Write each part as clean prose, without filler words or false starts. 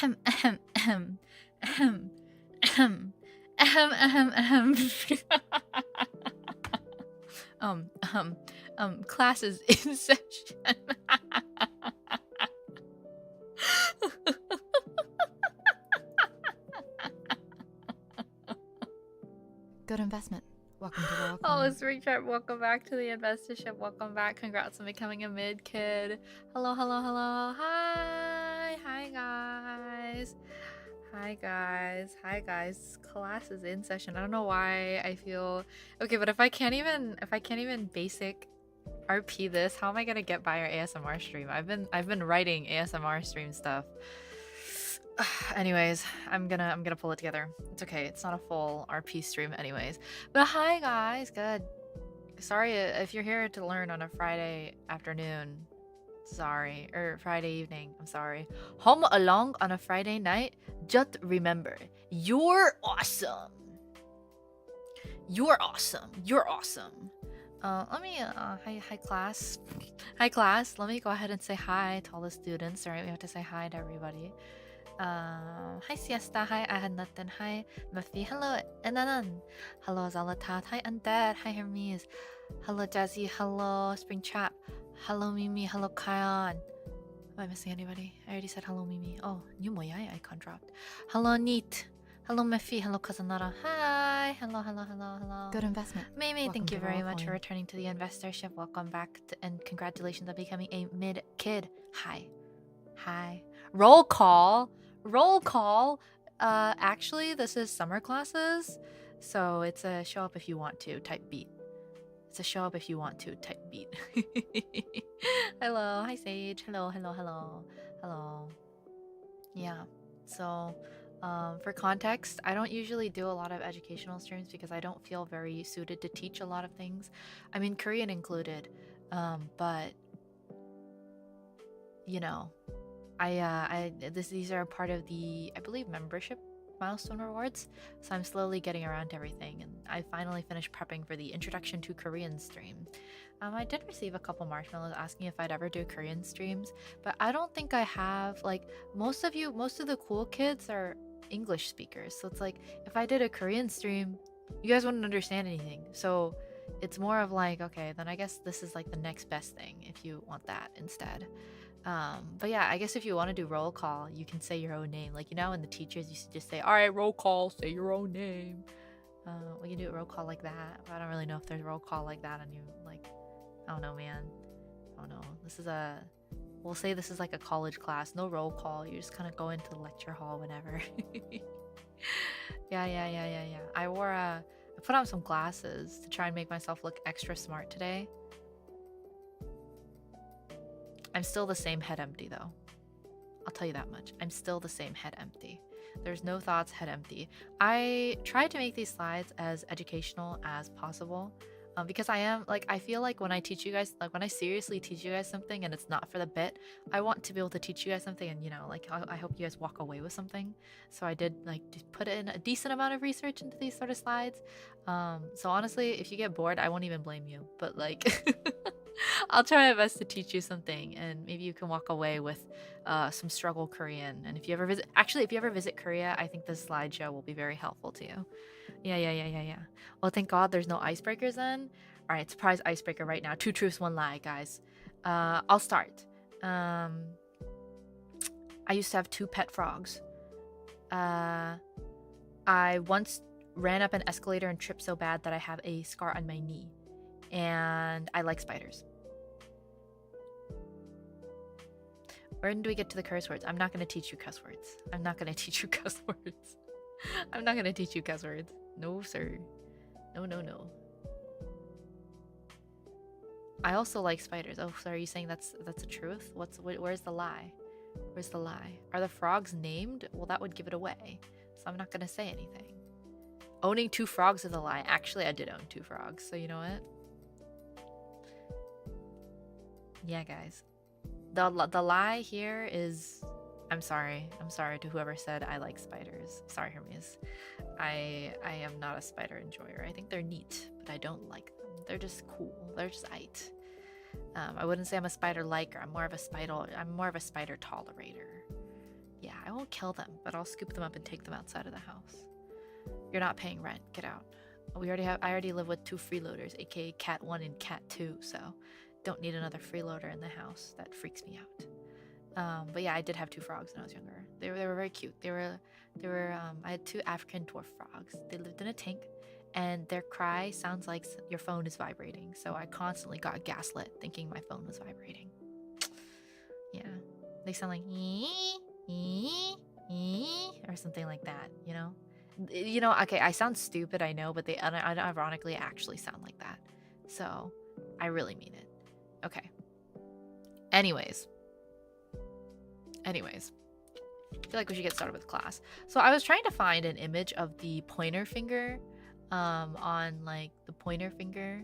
ahem, ahem, ahem, ahem, ahem, ahem, ahem, ahem. Class is in session. Good investment. Welcome to Rowa. Oh, Springtrap, welcome back to the investorship. Welcome back. Congrats on becoming a mid kid. Hello, hello, hello. Hi. Hi guys. Hi guys. Hi guys. Class is in session. I don't know why I feel okay, but if I can't even basic RP this, how am I gonna get by our ASMR stream? I've been writing ASMR stream stuff. Anyways, I'm gonna pull it together. It's okay. It's not a full RP stream anyways. But hi guys, good. Sorry if you're here to learn on a Friday afternoon. Sorry, or Friday evening. I'm sorry. Home along on a Friday night. Just remember, you're awesome. You're awesome. You're awesome. Let me hi class. Hi class. Let me go ahead and say hi to all the students. All right, we have to say hi to everybody. Hi Siesta, hi Ahanatten, hi Muffy, hello Enanan, hello Zalatat, hi Undead, hi Hermes, hello Jazzy, hello Springtrap, hello Mimi, hello Kion. Am I missing anybody? I already said hello Mimi. Oh, new Moyai icon dropped. Hello Neat, hello Muffy, hello Kazanara, hi, hello. Good investment. Mimi, thank you very much for Rowa. returning to the investorship. Welcome back and congratulations on becoming a mid kid. Hi. Roll call. Actually, this is summer classes, so it's a show up if you want to type beat. It's a show up if you want to type beat. Hello, hi Sage. Hello. Yeah. So, for context, I don't usually do a lot of educational streams because I don't feel very suited to teach a lot of things. I mean, Korean included, but you know. These are part of the, I believe, membership milestone rewards, so I'm slowly getting around to everything, and I finally finished prepping for the introduction to Korean stream. I did receive a couple marshmallows asking if I'd ever do Korean streams, but I don't think I have. Like, most of the cool kids are English speakers, so it's like if I did a Korean stream, you guys wouldn't understand anything. So it's more of like, okay, then I guess this is like the next best thing if you want that instead. But yeah, I guess if you want to do roll call, you can say your own name. Like, you know, when the teachers used to just say, all right, roll call, say your own name. We can do a roll call like that. But I don't really know if there's roll call like that on you. Like, I don't know, man. I don't know. We'll say this is like a college class. No roll call. You just kind of go into the lecture hall whenever. Yeah. I put on some glasses to try and make myself look extra smart today. I'm still the same head empty though. I'll tell you that much. I'm still the same head empty. There's no thoughts, head empty. I tried to make these slides as educational as possible because I feel like when I teach you guys, like when I seriously teach you guys something and it's not for the bit, I want to be able to teach you guys something and, you know, like I hope you guys walk away with something. So I did like put in a decent amount of research into these sort of slides. So honestly, if you get bored, I won't even blame you. But like... I'll try my best to teach you something, and maybe you can walk away with some struggle Korean. And if you ever visit Korea, I think this slideshow will be very helpful to you. Yeah. Well, thank God there's no icebreakers then. All right, surprise icebreaker right now. 2 truths, 1 lie, guys. I'll start. I used to have 2 pet frogs. I once ran up an escalator and tripped so bad that I have a scar on my knee. And I like spiders. When do we get to the curse words? I'm not going to teach you cuss words. I'm not going to teach you cuss words. No, sir. No. I also like spiders. Oh, so are you saying that's the truth? Where's the lie? Where's the lie? Are the frogs named? Well, that would give it away. So I'm not going to say anything. Owning 2 frogs is a lie. Actually, I did own 2 frogs. So you know what? Yeah, guys. The lie here is... I'm sorry to whoever said I like spiders. Sorry, Hermes. I am not a spider enjoyer. I think they're neat, but I don't like them. They're just cool. They're just aight. I wouldn't say I'm a spider liker. I'm more of a spider tolerator. Yeah, I won't kill them, but I'll scoop them up and take them outside of the house. You're not paying rent. Get out. I already live with 2 freeloaders, aka cat 1 and cat 2, so don't need another freeloader in the house. That freaks me out. But yeah, I did have 2 frogs when I was younger. They were very cute. I had 2 African dwarf frogs. They lived in a tank, and their cry sounds like your phone is vibrating. So I constantly got gaslit thinking my phone was vibrating. Yeah, they sound like or something like that, you know? Okay, I sound stupid, I know, but they unironically actually sound like that. So I really mean it. Okay. Anyways, I feel like we should get started with class. So I was trying to find an image of the pointer finger on like the pointer finger,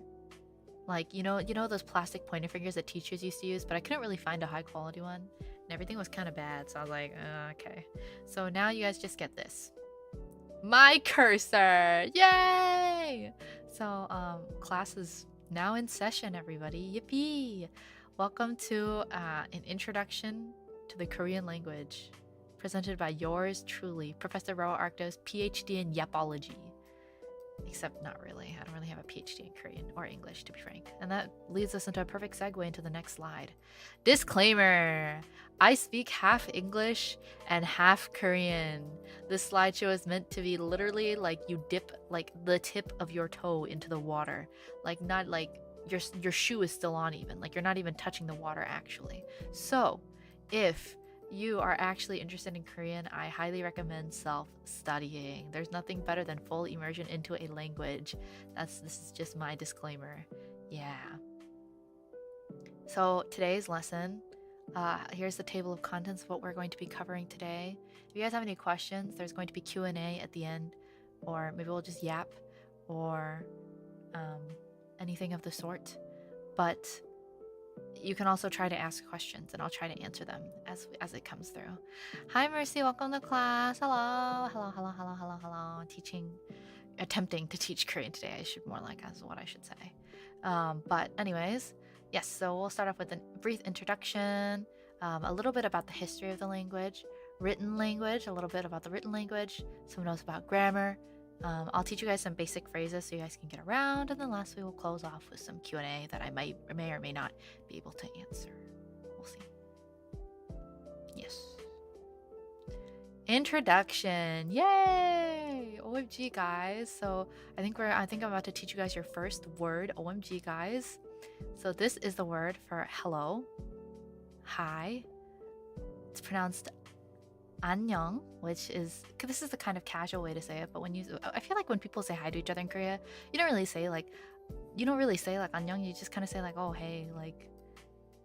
like you know those plastic pointer fingers that teachers used to use, but I couldn't really find a high quality one, and everything was kind of bad. So I was like, okay. So now you guys just get this, my cursor. Yay! So class is now in session, everybody. Yippee! Welcome to an introduction to the Korean language, presented by yours truly, Professor Rowa Arctos, PhD in Yapology. Except not really. I don't really have a PhD in Korean or English, to be frank. And that leads us into a perfect segue into the next slide. Disclaimer! I speak half English and half Korean. This slideshow is meant to be literally like you dip like the tip of your toe into the water. Like not like your shoe is still on even. Like you're not even touching the water actually. So if you are actually interested in Korean, I highly recommend self-studying. There's nothing better than full immersion into a language. This is just my disclaimer. Yeah. So today's lesson, here's the table of contents of what we're going to be covering today. If you guys have any questions, there's going to be Q&A at the end, or maybe we'll just yap, or anything of the sort. But you can also try to ask questions, and I'll try to answer them as it comes through. Hi, Mercy. Welcome to class. Hello. Attempting to teach Korean today. I should more like as what I should say. But anyways, yes. So we'll start off with a brief introduction, a little bit about the history of the language, written language, a little bit about the written language, some notes about grammar. I'll teach you guys some basic phrases so you guys can get around, and then lastly we'll close off with some Q&A that I may or may not be able to answer. We'll see. Yes. Introduction. Yay! OMG, guys. So I think I'm about to teach you guys your first word. OMG, guys. So this is the word for hello. Hi. It's pronounced 안녕, which is, this is the kind of casual way to say it, but I feel like when people say hi to each other in Korea, you don't really say like 안녕, you just kind of say like, oh hey, like,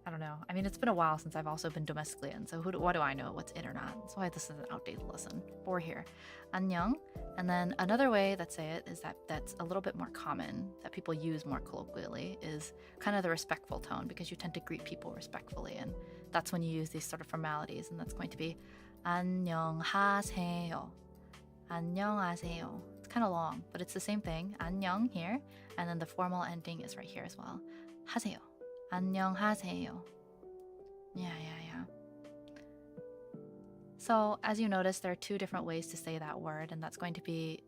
I don't know. I mean, it's been a while since I've also been domestically in, so what do I know what's in or not? That's why this is an outdated lesson. But we're here. 안녕. And then another way that say it is that's a little bit more common, that people use more colloquially, is kind of the respectful tone, because you tend to greet people respectfully, and that's when you use these sort of formalities, and that's going to be 안녕하세요. 안녕하세요. It's kind of long, but it's the same thing. 안녕 here, and then the formal ending is right here as well. 하세요. 안녕하세요. Yeah. So as you notice, there are 2 different ways to say that word, and that's going to be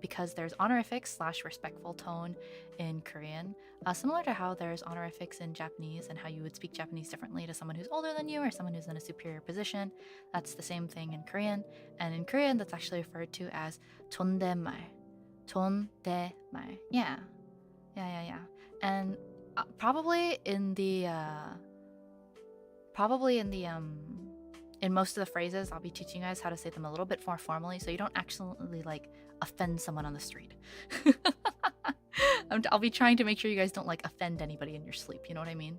because there's honorifics / respectful tone in Korean, similar to how there's honorifics in Japanese and how you would speak Japanese differently to someone who's older than you or someone who's in a superior position. That's the same thing in Korean, and in Korean that's actually referred to as 존댓말. 존댓말. Yeah. And probably in most of the phrases, I'll be teaching you guys how to say them a little bit more formally, so you don't accidentally like offend someone on the street. I'll be trying to make sure you guys don't like offend anybody in your sleep. You know what I mean?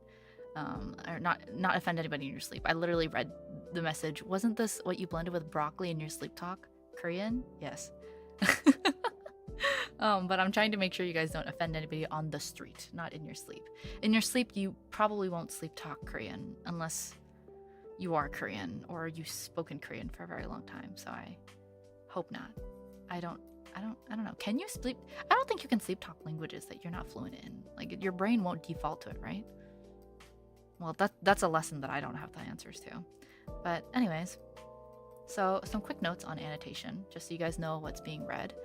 Or not offend anybody in your sleep. I literally read the message. Wasn't this what you blended with broccoli in your sleep talk? Korean? Yes. But I'm trying to make sure you guys don't offend anybody on the street, not in your sleep. In your sleep, you probably won't sleep talk Korean unless you are Korean or you've spoken Korean for a very long time. So I hope not. I don't know. Can you sleep? I don't think you can sleep talk languages that you're not fluent in. Like your brain won't default to it, right? Well, that's a lesson that I don't have the answers to. But anyways, So some quick notes on annotation, just so you guys know what's being read.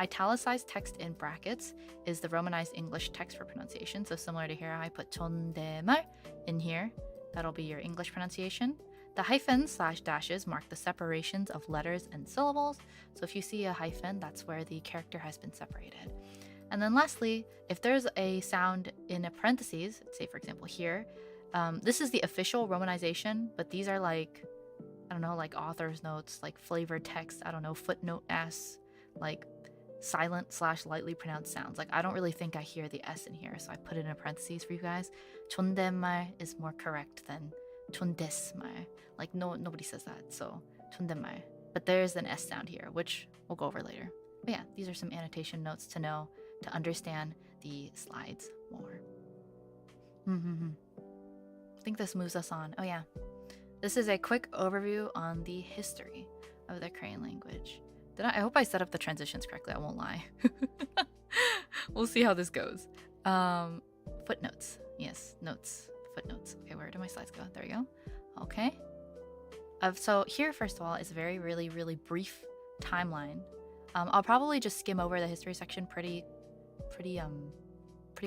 Italicized text in brackets is the Romanized English text for pronunciation. So similar to here, I put 존댓말 in here. That'll be your English pronunciation. The hyphens / dashes mark the separations of letters and syllables. So if you see a hyphen, that's where the character has been separated. And then lastly, if there's a sound in a parentheses, say for example here, this is the official romanization, but these are like, I don't know, like author's notes, like flavored text, I don't know, footnote S, like silent / lightly pronounced sounds. Like I don't really think I hear the S in here, so I put it in parentheses for you guys. 존댓말 is more correct than 존댓말. Like nobody says that, so 존댓말. But there's an S sound here, which we'll go over later. But yeah, these are some annotation notes to know, to understand the slides more. I think this moves us on. Oh yeah. This is a quick overview on the history of the Korean language. I hope I set up the transitions correctly, I won't lie. We'll see how this goes. Footnotes. Yes, notes. Footnotes. Okay, where do my slides go? There we go. Okay. So here, first of all, is a really brief timeline. I'll probably just skim over the history section pretty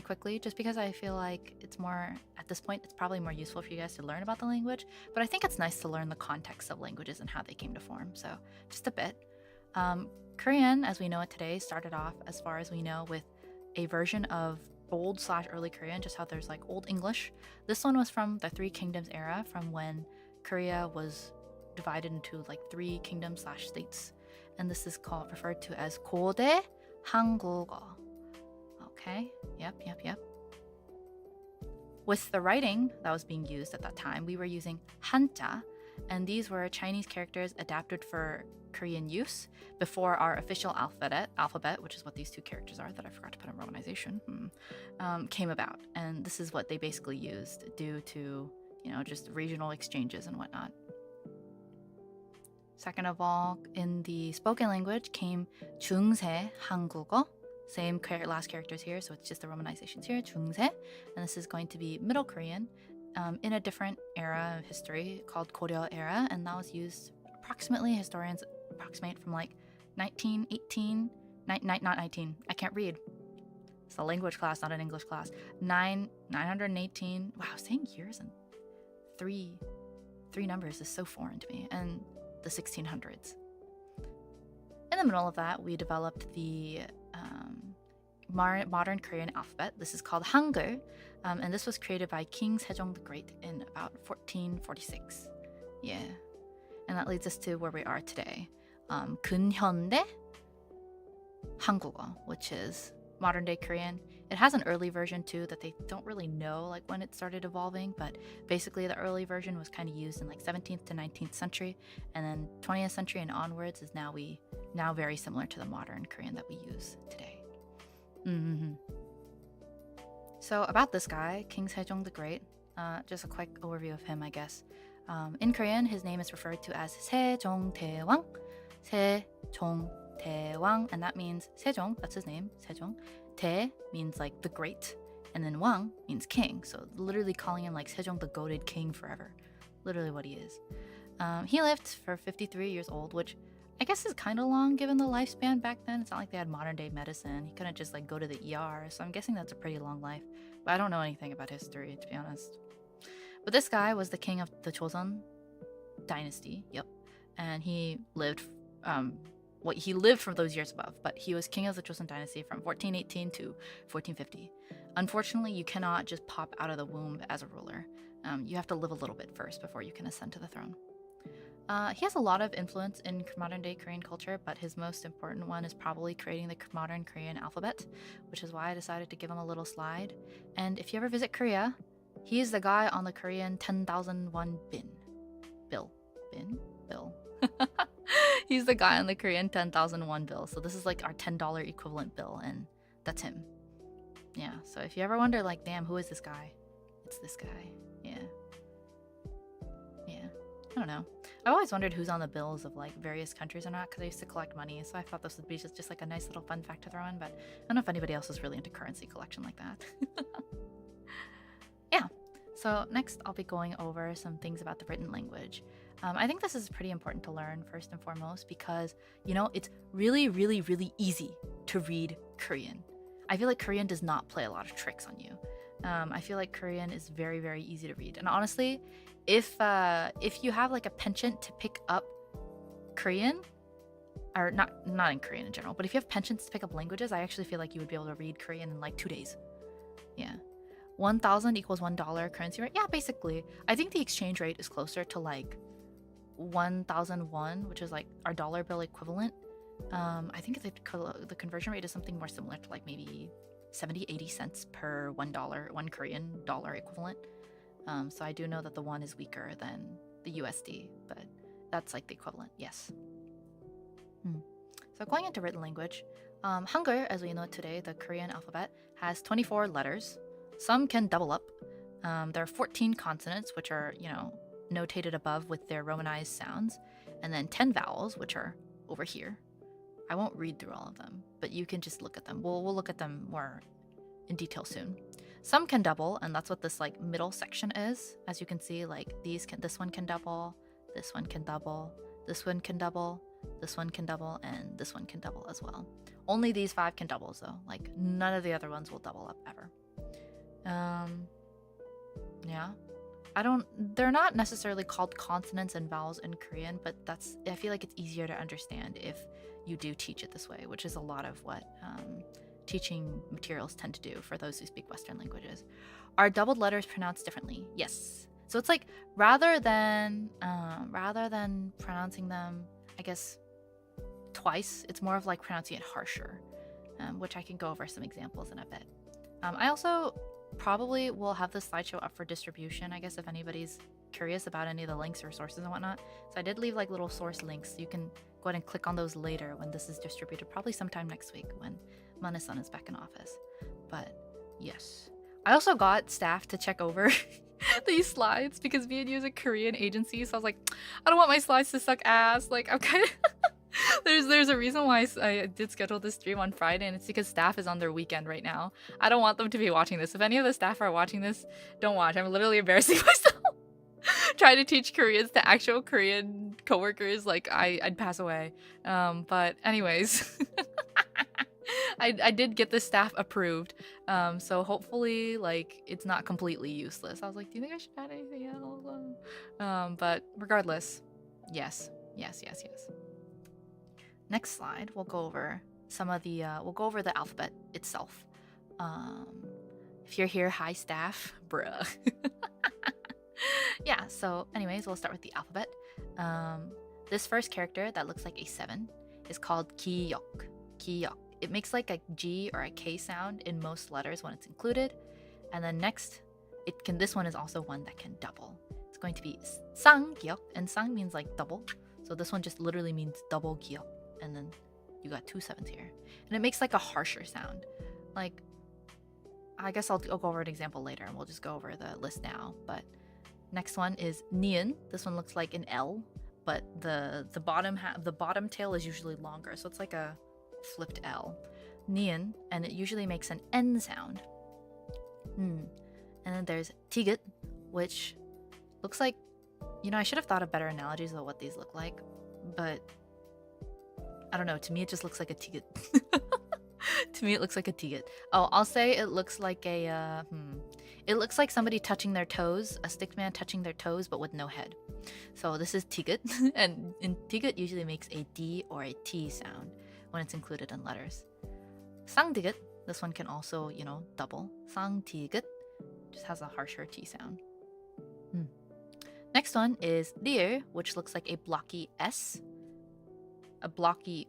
quickly, just because I feel like it's more, at this point, it's probably more useful for you guys to learn about the language, but I think it's nice to learn the context of languages and how they came to form, so just a bit. Korean, as we know it today, started off, as far as we know, with a version of old / early Korean, just how there's like Old English. This one was from the Three Kingdoms era, from when Korea was divided into like 3 kingdoms / states, and this is referred to as 고대 한국어. Okay, yep. With the writing that was being used at that time, we were using Hanja, and these were Chinese characters adapted for Korean use before our official alphabet, which is what these 2 characters are that I forgot to put in romanization, came about. And this is what they basically used due to, just regional exchanges and whatnot. Second of all, in the spoken language came 중세 한국어. Same last characters here, so it's just the romanizations here, 중세, and this is going to be Middle Korean in a different era of history called Goryeo era, and that was used approximately, historians approximate from like 1918, not 19, I can't read. It's a language class, not an English class. 918, wow, saying years and three numbers is so foreign to me, and the 1600s. In the middle of that, we developed the modern Korean alphabet. This is called Hangul, and this was created by King Sejong the Great in about 1446. Yeah, and that leads us to where we are today. 근현대 한국어, which is modern day Korean. It has an early version too that they don't really know like when it started evolving, but basically the early version was kind of used in like 17th to 19th century, and then 20th century and onwards is now very similar to the modern Korean that we use today. So about this guy, King Sejong the Great, just a quick overview of him, I guess. In Korean, his name is referred to as 세종대왕, 세종대왕, and that means Sejong, that's his name, Sejong. 대 means like the great, and then Wang means king. So literally calling him like Sejong the goated king forever. Literally what he is. He lived for 53 years old, which I guess is kind of long given the lifespan back then. It's not like they had modern day medicine. He couldn't just like go to the ER, so I'm guessing that's a pretty long life. But I don't know anything about history, to be honest. But this guy was the king of the Joseon dynasty, yep. And he lived, he lived for those years above, but he was king of the Joseon dynasty from 1418 to 1450. Unfortunately, you cannot just pop out of the womb as a ruler. You have to live a little bit first before you can ascend to the throne. He has a lot of influence in modern day Korean culture, but his most important one is probably creating the modern Korean alphabet, which is why I decided to give him a little slide. And if you ever visit Korea, he's the guy on the Korean 10,001 bill. He's the guy on the Korean 10,001 bill. So this is like our $10 equivalent bill, and that's him. Yeah, so if you ever wonder like, damn, who is this guy? It's this guy. Yeah. I don't know. I've always wondered who's on the bills of like various countries or not, because I used to collect money, so I thought this would be just like a nice little fun fact to throw in, but I don't know if anybody else is really into currency collection like that. Yeah, so next I'll be going over some things about the written language. I think this is pretty important to learn first and foremost because, you know, it's really, really, really easy to read Korean. I feel like Korean does not play a lot of tricks on you. I feel like Korean is very, very easy to read. And honestly, if you have like a penchant to pick up Korean, or not in Korean in general, but if you have penchants to pick up languages, I actually feel like you would be able to read Korean in like 2 days. Yeah. 1,000 equals $1 currency rate. Yeah, basically. I think the exchange rate is closer to like 1,001, which is like our dollar bill equivalent. I think the conversion rate is something more similar to like maybe 70-80 cents per $1, one Korean dollar equivalent. So I do know that the won is weaker than the USD, but that's like the equivalent, yes. So going into written language, Hangul, as we know today, the Korean alphabet, has 24 letters. Some can double up. There are 14 consonants, which are, you know, notated above with their romanized sounds, and then 10 vowels, which are over here. I won't read through all of them, but you can just look at them. We'll look at them more in detail soon. Some can double, and that's what this like middle section is. As you can see, like this one can double, this one can double, this one can double, this one can double, and this one can double as well. Only these 5 can double, though. Like none of the other ones will double up ever. Yeah. They're not necessarily called consonants and vowels in Korean, but I feel like it's easier to understand if you do teach it this way, which is a lot of what teaching materials tend to do for those who speak Western languages. Are doubled letters pronounced differently? Yes. So it's like rather than pronouncing them, I guess, twice, it's more of like pronouncing it harsher, which I can go over some examples in a bit. I also probably will have this slideshow up for distribution, I guess, if anybody's curious about any of the links or sources and whatnot. So I did leave like little source links. You can go ahead and click on those later when this is distributed, probably sometime next week when Mana-san is back in office. But yes. I also got staff to check over these slides because me and you is a Korean agency, so I was like, I don't want my slides to suck ass. Like, I'm kind of there's a reason why I did schedule this stream on Friday, and it's because staff is on their weekend right now. I don't want them to be watching this. If any of the staff are watching this, don't watch. I'm literally embarrassing myself. Trying to teach Koreans to actual Korean coworkers, like I'd pass away. But anyways, I did get the staff approved. So hopefully, like, it's not completely useless. I was like, do you think I should add anything else? But regardless, yes. Next slide, we'll go over some of the the alphabet itself. If you're here, hi staff, bruh. Yeah, so anyways, we'll start with the alphabet. This first character that looks like a 7 is called Kiyok. Kiyok. It makes like a G or a K sound in most letters when it's included. And then next, this one is also one that can double. It's going to be Sang-gyok, and Sang means like double. So this one just literally means double gyok. And then you got 2 7s here. And it makes like a harsher sound. Like, I guess I'll go over an example later and we'll just go over the list now. But next one is Nian. This one looks like an L, but the bottom tail is usually longer, so it's like a flipped L. Nian, and it usually makes an N sound. And then there's Tigut, which looks like, you know, I should have thought of better analogies of what these look like, but I don't know, to me it just looks like a Tigut. To me it looks like a Tigut. Oh, I'll say it looks like a it looks like somebody touching their toes, a stickman touching their toes but with no head. So this is Tigut, and Tigut usually makes a D or a T sound when it's included in letters. Sang-tigut, this one can also, you know, double. Sang-tigut just has a harsher T sound. Next one is Lier, which looks like a blocky S. A blocky...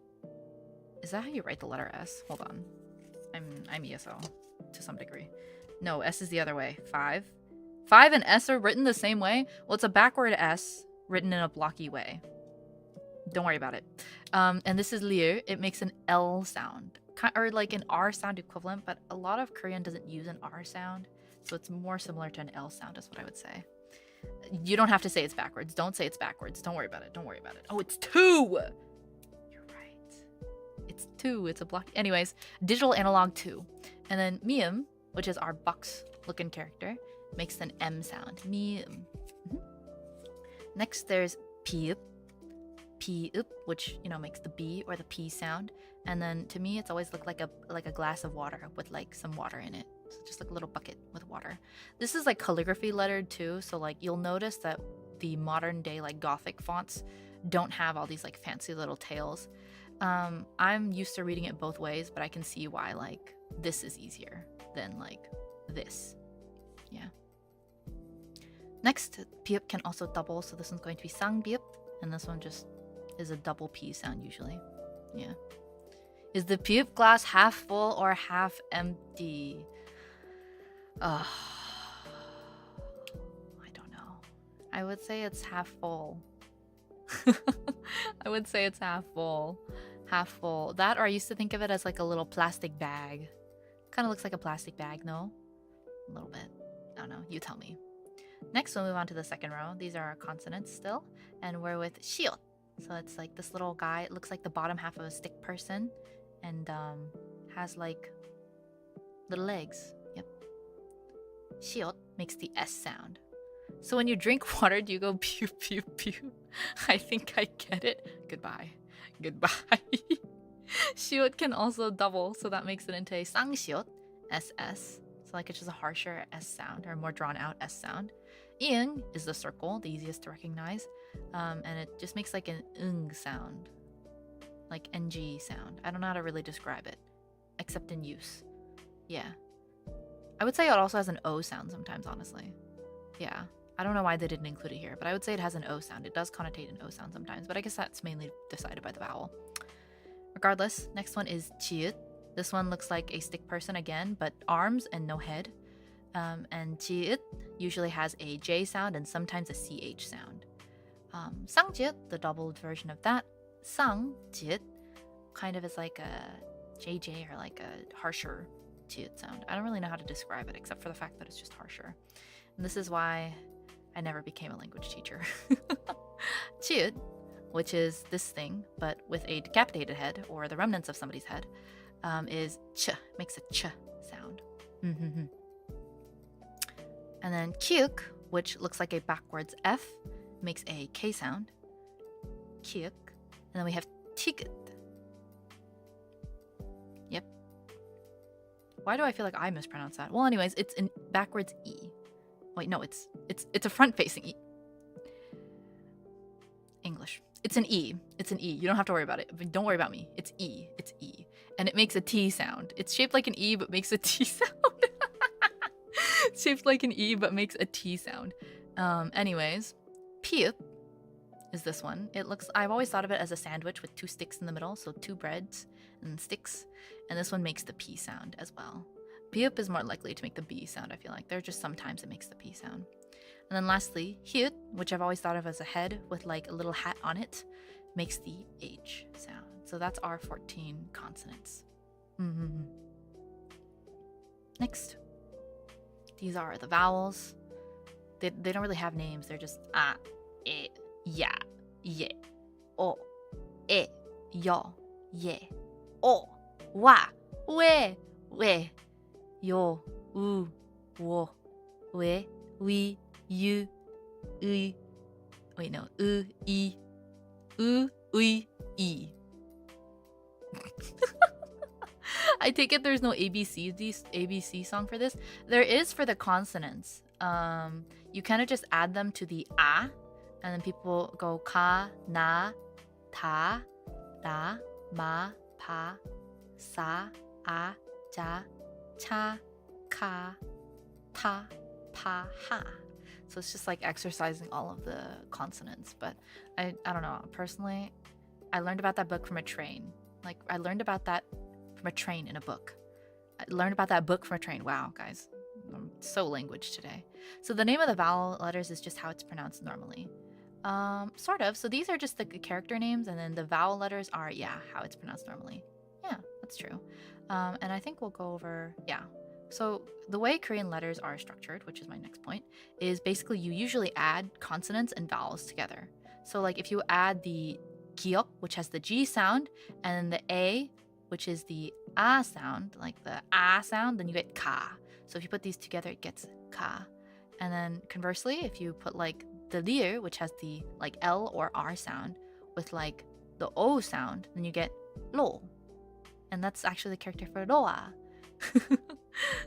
Is that how you write the letter S? Hold on. I'm ESL to some degree. No, S is the other way. 5 and S are written the same way? Well, it's a backward S written in a blocky way. Don't worry about it. And this is Lier. It makes an L sound. Or like an R sound equivalent, but a lot of Korean doesn't use an R sound. So it's more similar to an L sound is what I would say. You don't have to say it's backwards. Don't say it's backwards. Don't worry about it. Don't worry about it. Oh, it's 2! You're right. It's 2. It's a block. Anyways, digital analog 2. And then Mium, which is our box-looking character, makes an M sound. Mium. Next, there's piup, piup, which makes the B or the P sound. And then to me, it's always looked like a glass of water with like some water in it. So just like a little bucket with water. This is like calligraphy lettered too, so like you'll notice that the modern day like Gothic fonts don't have all these like fancy little tails. I'm used to reading it both ways, but I can see why like this is easier than like this. Yeah. Next, piup can also double, so this one's going to be sang piup, and this one just is a double P sound usually. Yeah. Is the piup glass half full or half empty? I don't know. I would say it's half full. I would say it's half full. Half full. That, or I used to think of it as like a little plastic bag. Kind of looks like a plastic bag, no? A little bit. I don't know. You tell me. Next, we'll move on to the second row. These are our consonants still. And we're with shiot. So it's like this little guy. It looks like the bottom half of a stick person. And has like little legs. Yep. Shiot makes the S sound. So when you drink water, do you go pew pew pew? I think I get it. Goodbye. Goodbye. Shiot can also double, so that makes it into a sang shiot, SS. So like it's just a harsher S sound or more drawn out S sound. Ing is the circle, the easiest to recognize, and it just makes like an ung sound, like ng sound. I don't know how to really describe it, except in use. Yeah. I would say it also has an O sound sometimes, honestly. Yeah. I don't know why they didn't include it here, but I would say it has an O sound. It does connotate an O sound sometimes, but I guess that's mainly decided by the vowel. Regardless, next one is chiut. This one looks like a stick person again, but arms and no head. And chiut usually has a J sound and sometimes a CH sound. Sangjiut, the doubled version of that. Sangjiut kind of is like a JJ or like a harsher chiut sound. I don't really know how to describe it except for the fact that it's just harsher. And this is why I never became a language teacher. Chiut, which is this thing, but with a decapitated head or the remnants of somebody's head, is ch, makes a ch sound. And then kyuk, which looks like a backwards F, makes a K sound. Kyuk. And then we have tigut. Yep. Why do I feel like I mispronounced that? Well, anyways, it's in backwards E. Wait, no, it's a front-facing E. English. It's an E. It's an E. You don't have to worry about it. Don't worry about me. It's E. It's E. And it makes a T sound. It's shaped like an E, but makes a T sound. It's shaped like an E, but makes a T sound. Anyways, piup is this one. It looks, I've always thought of it as a sandwich with two sticks in the middle. So two breads and sticks. And this one makes the P sound as well. Piup is more likely to make the B sound, I feel like. There are just sometimes it makes the P sound. And then lastly, hyut, which I've always thought of as a head with like a little hat on it, makes the H sound. So that's our 14 consonants. Next. These are the vowels. They don't really have names. They're just a, e, ya, ye, o, e, yo, ye, o, wa, we, yo, u, wo, we, you, wait, no, i, e. I take it there's no ABC song for this. There is for the consonants. You kind of just add them to the a, and then people go ka, na, ta, da, ma, pa, sa, a, ja, cha, ka, ta, pa, ha. So it's just like exercising all of the consonants. But I don't know. Personally, I learned about that book from a train. Like I learned about that from a train in a book. I learned about that book from a train. Wow, guys. I'm so language today. So the name of the vowel letters is just how it's pronounced normally. Sort of. So these are just the character names, and then the vowel letters are, yeah, how it's pronounced normally. Yeah, that's true. And I think we'll go over, yeah. So the way Korean letters are structured, which is my next point, is basically you usually add consonants and vowels together. So like if you add the giok, which has the G sound, and the A, which is the A sound, like the A sound, then you get ka. So if you put these together, it gets ka. And then conversely, if you put like the lier, which has the like L or R sound, with like the O sound, then you get lo. And that's actually the character for Rowa.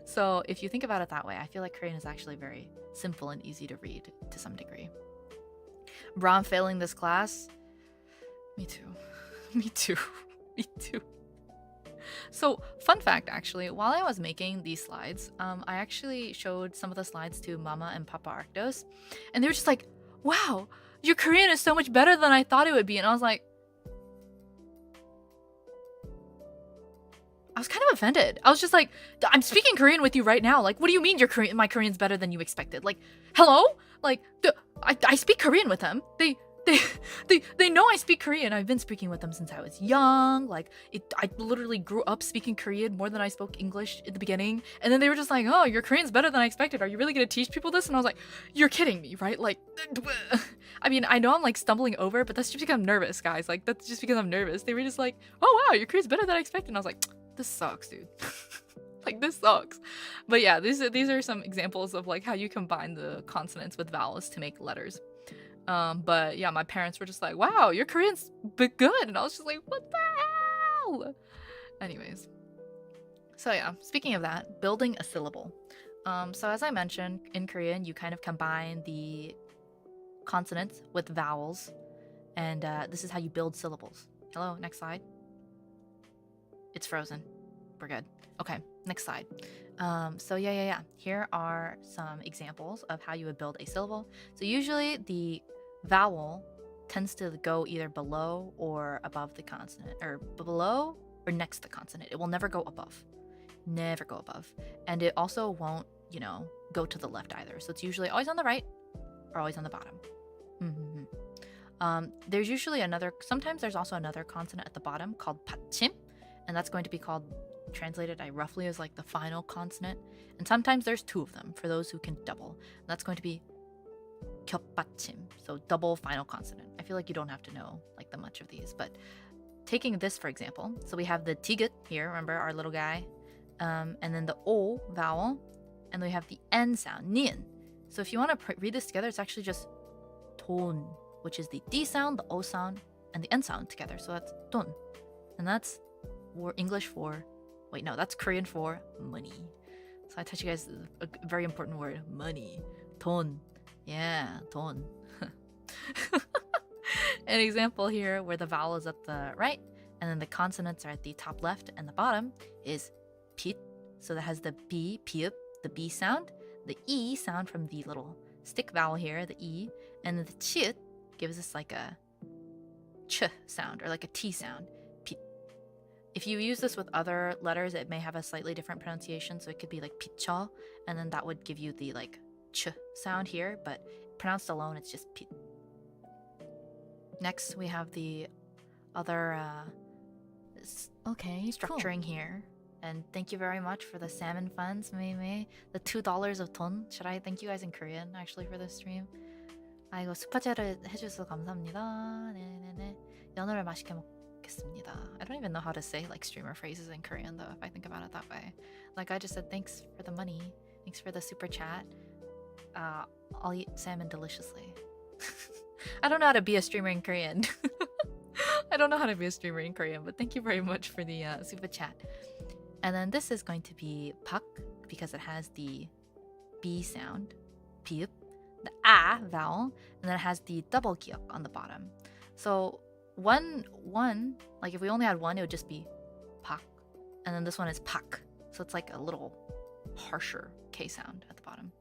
So if you think about it that way, I feel like Korean is actually very simple and easy to read to some degree. Bro, I'm failing this class. Me too. Me too. Me too. So, fun fact actually, while I was making these slides, I actually showed some of the slides to Mama and Papa Arctos, and they were just like, wow, your Korean is so much better than I thought it would be. And I was like, I was kind of offended. I was just like, I'm speaking Korean with you right now. Like, what do you mean my Korean's better than you expected? Like, hello? Like, I speak Korean with them. They know I speak Korean. I've been speaking with them since I was young. Like, I literally grew up speaking Korean more than I spoke English at the beginning. And then they were just like, oh, your Korean's better than I expected. Are you really gonna teach people this? And I was like, you're kidding me, right? Like, I mean, I know I'm like stumbling over, but that's just because I'm nervous, guys. Like, that's just because I'm nervous. They were just like, oh wow, your Korean's better than I expected. And I was like, this sucks, dude. Like, this sucks. But yeah, these are some examples of like how you combine the consonants with vowels to make letters. But yeah, my parents were just like, wow, your Korean's good. And I was just like, what the hell? Anyways. So yeah, speaking of that, building a syllable. So as I mentioned, in Korean, you kind of combine the consonants with vowels. And this is how you build syllables. Hello, next slide. It's frozen. We're good. Okay, next slide. So yeah. Here are some examples of how you would build a syllable. So usually the vowel tends to go either below or above the consonant, or below or next to the consonant. It will never go above. Never go above. And it also won't, go to the left either. So it's usually always on the right or always on the bottom. There's usually sometimes there's also another consonant at the bottom called 받침, and that's going to be called, translated roughly as like the final consonant. And sometimes there's two of them for those who can double. And that's going to be 겹받침, so double final consonant. I feel like you don't have to know like the much of these, but taking this for example, so we have the tigut here, remember our little guy, and then the o vowel, and then we have the n sound, nian. So if you want to read this together, it's actually just ton, which is the d sound, the o sound, and the n sound together. So that's ton, and that's English for, that's Korean for money. So I taught you guys a very important word, money, 돈. Yeah, 돈. An example here where the vowel is at the right and then the consonants are at the top left and the bottom is pit. So that has the b, piup, the b sound, the e sound from the little stick vowel here, the e, and then the chit gives us like a ch sound or like a t sound. Pit. If you use this with other letters, it may have a slightly different pronunciation. So it could be like picha, and then that would give you the like ch sound here, but pronounced alone, it's just pit. Next, we have the other structuring cool. Here. And thank you very much for the salmon funds, Mei. The $2 of 돈. Should I thank you guys in Korean actually for this stream? 이거 스파제를 해주셔서 감사합니다. 네네네. 연어를 맛있게 먹겠습니다. I don't even know how to say like streamer phrases in Korean though, if I think about it that way. Like I just said, thanks for the money. Thanks for the super chat. I'll eat salmon deliciously. I don't know how to be a streamer in Korean. I don't know how to be a streamer in Korean, but thank you very much for the super chat. And then this is going to be 박 because it has the B sound, piup, the a vowel, and then it has the double 기역 on the bottom. So one, like if we only had one, it would just be 박, and then this one is 박. So it's like a little harsher K sound at the bottom.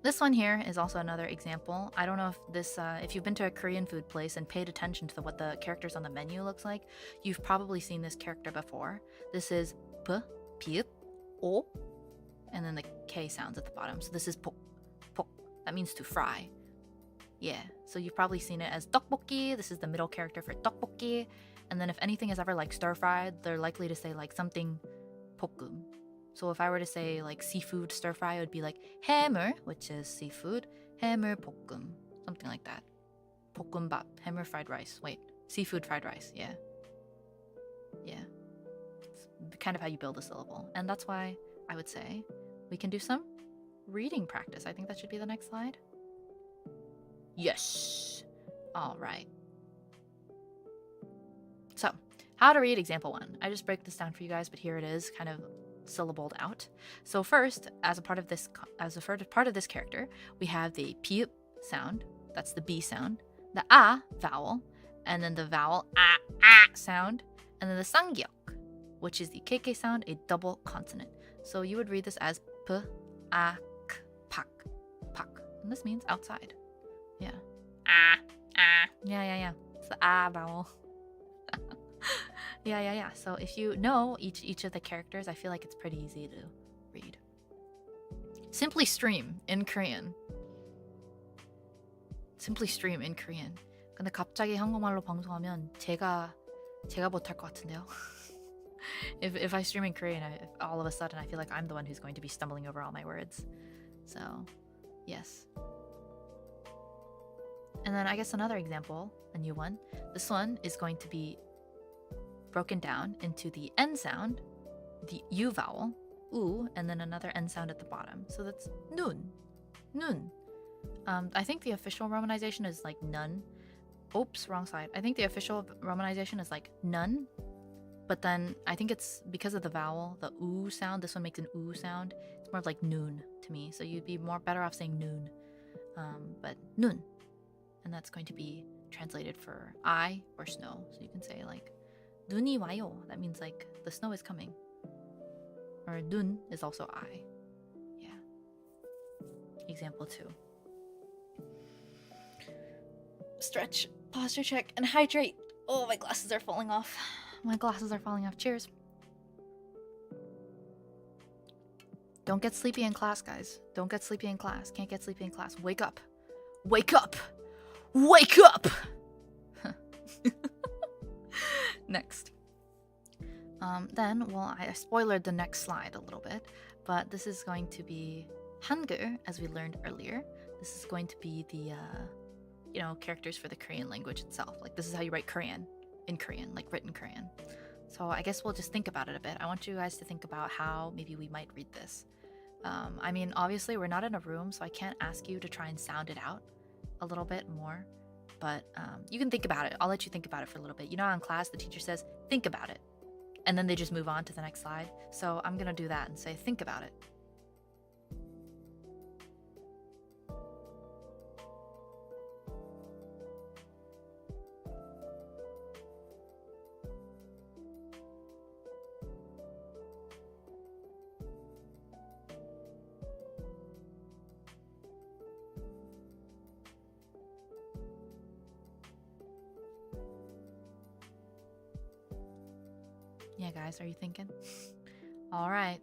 This one here is also another example. I don't know if this, if you've been to a Korean food place and paid attention to what the characters on the menu looks like, you've probably seen this character before. This is p, piup, o, and then the K sounds at the bottom. So this is pok, pok. That means to fry. Yeah, so you've probably seen it as tteokbokki. This is the middle character for tteokbokki. And then if anything is ever like stir-fried, they're likely to say like something 볶음. So if I were to say like seafood stir fry, it would be like 해물, which is seafood, 해물 볶음, something like that. 볶음밥, 해물 fried rice. Wait, seafood fried rice. Yeah. It's kind of how you build a syllable, and that's why I would say we can do some reading practice. I think that should be the next slide. Yes. All right. So, how to read example 1. I just break this down for you guys, but here it is, kind of syllabled out. So first, as a part of this character, we have the p sound. That's the b sound. The a vowel, and then the vowel a sound, and then the sangyok, which is the kk sound, a double consonant. So you would read this as p a k pak pak, and this means outside. Yeah. Yeah. It's the a vowel. Yeah. So if you know each of the characters, I feel like it's pretty easy to read. Simply stream in Korean. Simply stream in Korean. 근데 갑자기 한국말로 방송하면 제가 못할 것 같은데요. If I stream in Korean, all of a sudden I feel like I'm the one who's going to be stumbling over all my words. So, yes. And then I guess another example, a new one. This one is going to be broken down into the N sound, the U vowel, U, and then another N sound at the bottom. So that's nun. I think the official romanization is like nun. Oops, wrong side. I think the official romanization is like nun, but then I think it's because of the vowel, the U sound. This one makes an U sound. It's more of like noon to me. So you'd be more better off saying noon, but nun, and that's going to be translated for I or snow. So you can say like 눈이 와요. That means like the snow is coming. Or 눈 is also I. Yeah. Example 2. Stretch, posture check, and hydrate. Oh, my glasses are falling off. Cheers. Don't get sleepy in class, guys. Don't get sleepy in class. Can't get sleepy in class. Wake up. Next. Then, well, I spoiled the next slide a little bit, but this is going to be Hangul, as we learned earlier. This is going to be the, characters for the Korean language itself. Like, this is how you write Korean in Korean, like written Korean. So I guess we'll just think about it a bit. I want you guys to think about how maybe we might read this. I mean, obviously, we're not in a room, so I can't ask you to try and sound it out a little bit more. But you can think about it. I'll let you think about it for a little bit. You know how in class the teacher says, think about it. And then they just move on to the next slide. So I'm going to do that and say, think about it. Yeah, guys, are you thinking? All right.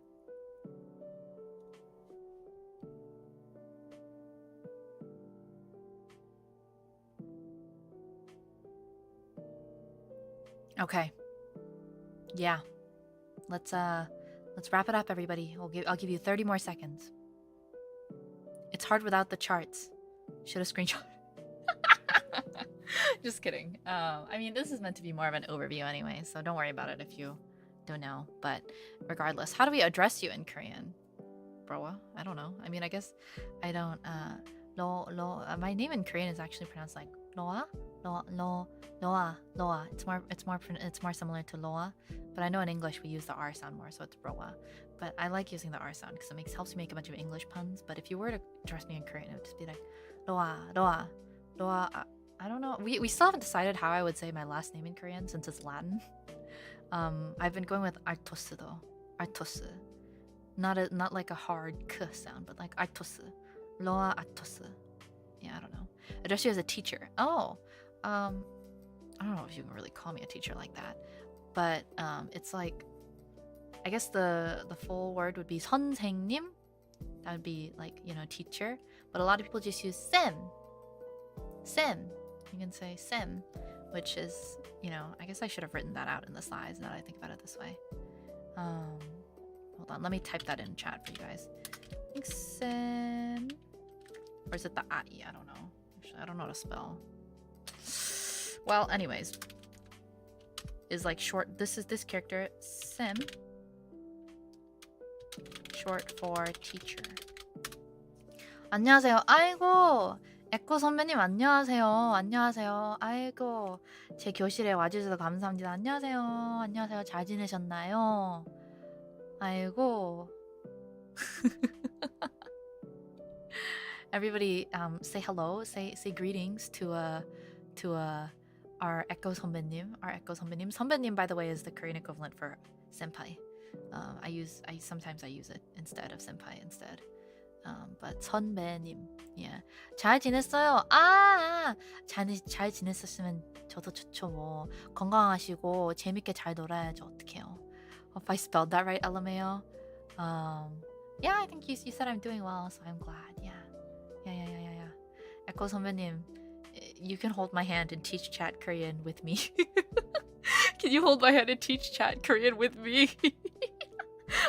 Okay. Yeah. Let's wrap it up, everybody. I'll give you 30 more seconds. It's hard without the charts. Should have screenshot. Just kidding. I mean, this is meant to be more of an overview anyway, so don't worry about it if you don't know. But regardless, how do we address you in Korean? Rowa? I don't know. I mean, I guess I don't. My name in Korean is actually pronounced like Rowa. Rowa. It's more similar to Rowa, but I know in English we use the R sound more, so it's Rowa. But I like using the R sound because it helps you make a bunch of English puns. But if you were to address me in Korean, it would just be like Rowa. I don't know. We still haven't decided how I would say my last name in Korean since it's Latin. I've been going with Arctos though. Arctos. Not like a hard k sound, but like Arctos. Rowa Arctos. Yeah, I don't know. Address you as a teacher. Oh. I don't know if you can really call me a teacher like that. But it's like, I guess the full word would be 선생님. That would be like, teacher. But a lot of people just use 쌤. You can say 쌤, which is, I guess I should have written that out in the slides now that I think about it this way. Hold on, let me type that in chat for you guys. I think 쌤, or is it the ai? I don't know. Actually, I don't know how to spell. Well, anyways, is like short. This character 쌤, short for teacher. 안녕하세요. 아이고. 에코 선배님 안녕하세요. 안녕하세요. 아이고 제 교실에 와주셔서 감사합니다. 안녕하세요. 안녕하세요. 잘 지내셨나요? 아이고. Everybody say hello. Say greetings to our Echo 선배님. Our Echo 선배님. 선배님 by the way is the Korean equivalent for senpai. I sometimes use it instead of senpai instead. But 선배님, yeah. 잘 지냈어요. 잘 지냈었으면 저도 좋죠 뭐. 건강하시고 재밌게 잘 놀아야죠. 어떡해요. If I spelled that right, LMAO. Yeah, I think you said I'm doing well, so I'm glad. Yeah. 에코 선배님, you can hold my hand and teach chat Korean with me. Can you hold my hand and teach chat Korean with me?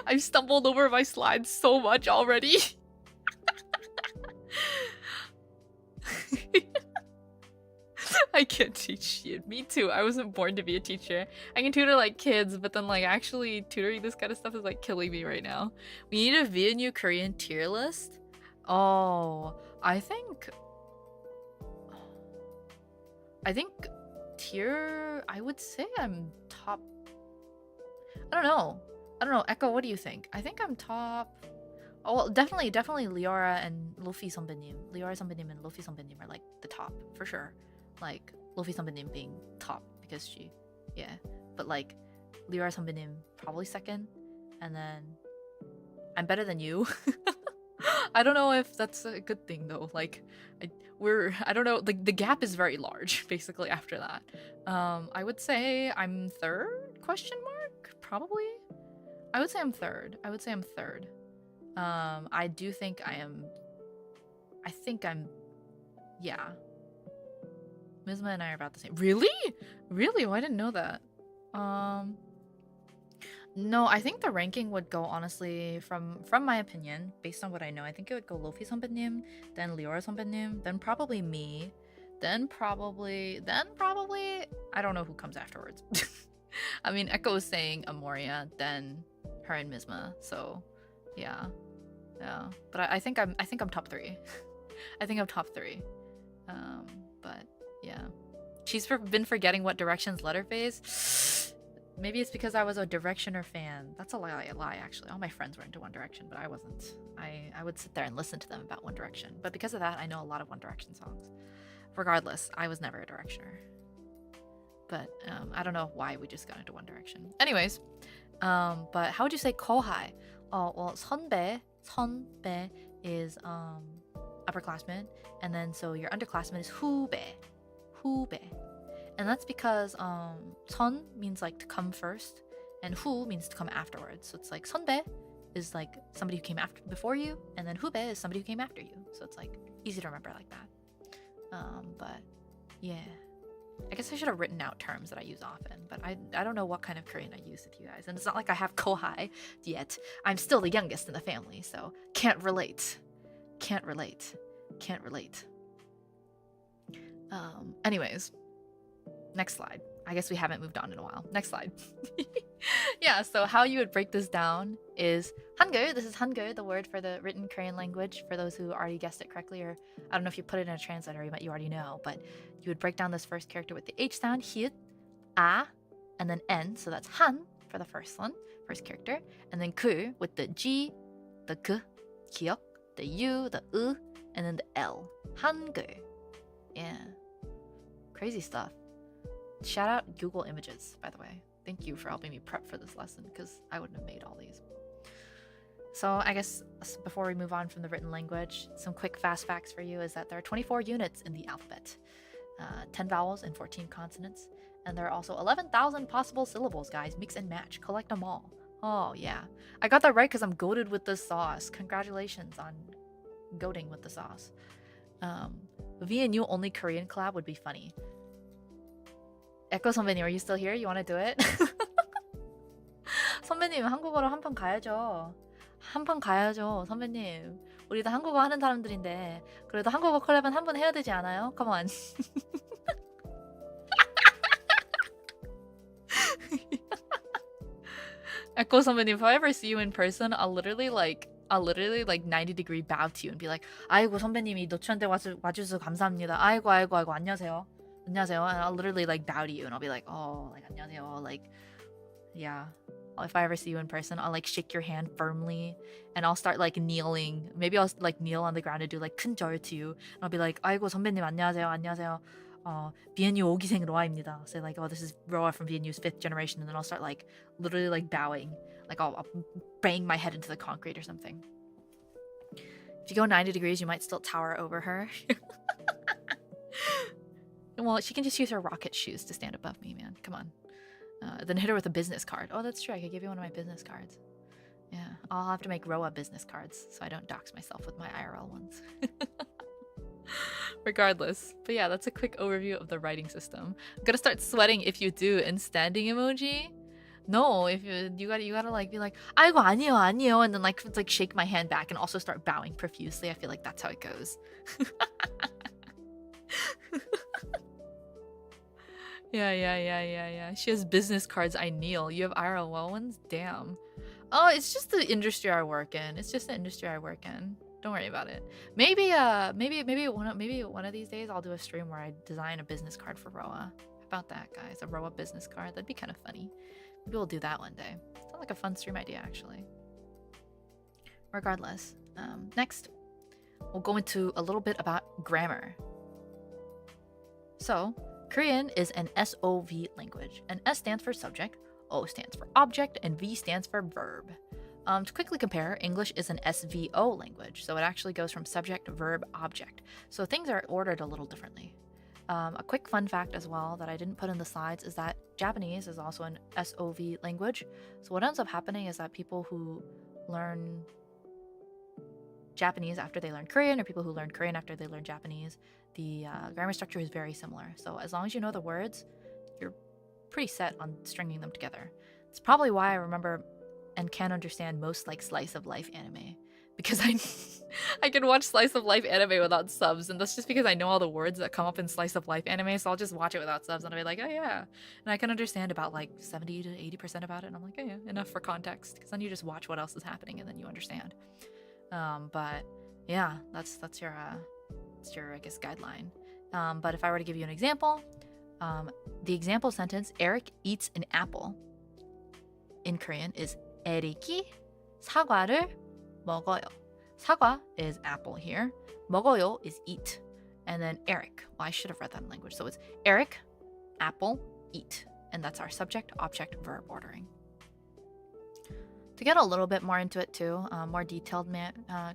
I've stumbled over my slides so much already. I can't teach shit. Me too. I wasn't born to be a teacher. I can tutor like kids, but then like actually tutoring this kind of stuff is like killing me right now. We need a VNU Korean tier list. Oh, I think tier, I would say I'm top. I don't know. Echo, what do you think? I think I'm top. Oh, well, definitely Liora and Luffy 선배님. Liora 선배님 and Luffy 선배님 are like the top for sure. Like Luffy 선배님 being top because she, yeah. But like Liora 선배님 probably second, and then I'm better than you. I don't know if that's a good thing though. Like I don't know. Like the gap is very large basically after that. I would say I'm third? Question mark? Probably. I would say I'm third. I do think yeah. Mizma and I are about the same. Really? Oh, I didn't know that. No, I think the ranking would go honestly from my opinion, based on what I know. I think it would go Luffy 선배님, then Liora 선배님, then probably me, then probably I don't know who comes afterwards. I mean, Echo was saying Amoria, then her and Mizma. So, yeah. But I think I'm top 3. I think I'm top 3. But yeah, she's been forgetting what directions letter phase. Maybe it's because I was a Directioner fan. That's a lie actually. All my friends were into One Direction, but I wasn't. I would sit there and listen to them about One Direction. But because of that, I know a lot of One Direction songs. Regardless, I was never a Directioner. But I don't know why we just got into One Direction. Anyways, but how would you say kohai? Oh, well, 선배 is upperclassman, and then so your underclassman is 후배. And that's because 선 means like to come first, and 후 means to come afterwards. So it's like 선배 is like somebody who came before you, and then 후배 is somebody who came after you. So it's like easy to remember like that. But yeah, I guess I should have written out terms that I use often, but I don't know what kind of Korean I use with you guys, and it's not like I have kohai yet. I'm still the youngest in the family, so can't relate. Anyways, next slide. I guess we haven't moved on in a while. Next slide. Yeah, so how you would break this down is Hangul. This is Hangul, the word for the written Korean language, for those who already guessed it correctly, or I don't know if you put it in a translator, you already know, but you would break down this first character with the H sound, hiut, a, and then n, so that's han for the first character, and then 그 with the G, the K, 기억, the U, the U, and then the L. Hangul. Yeah. Crazy stuff. Shout out Google Images, by the way. Thank you for helping me prep for this lesson, because I wouldn't have made all these. So I guess before we move on from the written language, some quick fast facts for you is that there are 24 units in the alphabet. 10 vowels and 14 consonants. And there are also 11,000 possible syllables, guys. Mix and match. Collect them all. Oh, yeah. I got that right because I'm goated with the sauce. Congratulations on goating with the sauce. VNU only Korean collab would be funny. Echo 선배님, are you still here? You want to do it? 선배님, 한국어로 한 판 가야죠. 선배님. 우리 다 한국어 하는 사람들인데 그래도 한국어 콜랩은 한 번 해야 되지 않아요? Come on. Echo 선배님, if I ever see you in person, I'll literally like I'll literally like 90-degree bow to you and be like, 아이고 선배님이 노출한테 와주셔서 감사합니다. 아이고 안녕하세요. 안녕하세요. And I'll literally like bow to you and I'll be like, oh, like 안녕하세요. Like, yeah. If I ever see you in person, I'll like shake your hand firmly and I'll start like kneeling. Maybe I'll like kneel on the ground and do like 큰절 to you. And I'll be like, 아이고 선배님 안녕하세요. BNU 5기생 로아입니다. Say like, oh, this is Rowa from BNU's 5th generation. And then I'll start like literally like bowing. Like I'll bang my head into the concrete or something. If you go 90 degrees, you might still tower over her. Well, she can just use her rocket shoes to stand above me, man. Come on. Then hit her with a business card. Oh, that's true. I could give you one of my business cards. Yeah, I'll have to make Rowa business cards so I don't dox myself with my IRL ones. Regardless. But yeah, that's a quick overview of the writing system. I'm gonna start sweating if you do and standing emoji. No, if you gotta like be like 아이고 아니에요 and then like shake my hand back and also start bowing profusely. I feel like that's how it goes. Yeah. She has business cards. I kneel. You have IRL ones? Damn. Oh, it's just the industry I work in. Don't worry about it. Maybe one of these days I'll do a stream where I design a business card for Rowa. How about that, guys? A Rowa business card. That'd be kind of funny. Maybe we'll do that one day. Sounds like a fun stream idea, actually. Regardless, next we'll go into a little bit about grammar. So, Korean is an SOV language, and S stands for subject, O stands for object, and V stands for verb. To quickly compare, English is an SVO language, so it actually goes from subject, verb, object. So things are ordered a little differently. A quick fun fact as well that I didn't put in the slides is that Japanese is also an SOV language. So what ends up happening is that people who learn Japanese after they learn Korean, or people who learn Korean after they learn Japanese, the grammar structure is very similar. So as long as you know the words, you're pretty set on stringing them together. It's probably why I remember and can understand most like slice of life anime, because I can watch slice of life anime without subs, and that's just because I know all the words that come up in slice of life anime. So I'll just watch it without subs and I'll be like, oh yeah, and I can understand about like 70 to 80% about it, and I'm like, oh yeah, enough for context, because then you just watch what else is happening and then you understand. But yeah, that's your I guess guideline. But if I were to give you an example, the example sentence Eric eats an apple in Korean is 에릭이 사과를 먹어요. 사과 is apple here. 먹어요 is eat. And then Eric. Well, I should have read that in language. So it's Eric, apple, eat. And that's our subject, object, verb ordering. To get a little bit more into it too, more detailed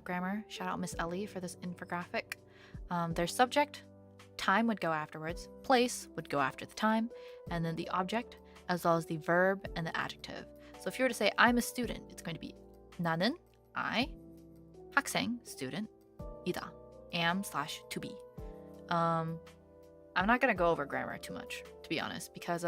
grammar, shout out Miss Ellie for this infographic. There's subject, time would go afterwards, place would go after the time, and then the object, as well as the verb and the adjective. So if you were to say, I'm a student, it's going to be 나는, I, 학생, student, 이다, am/to be. I'm not going to go over grammar too much, to be honest, because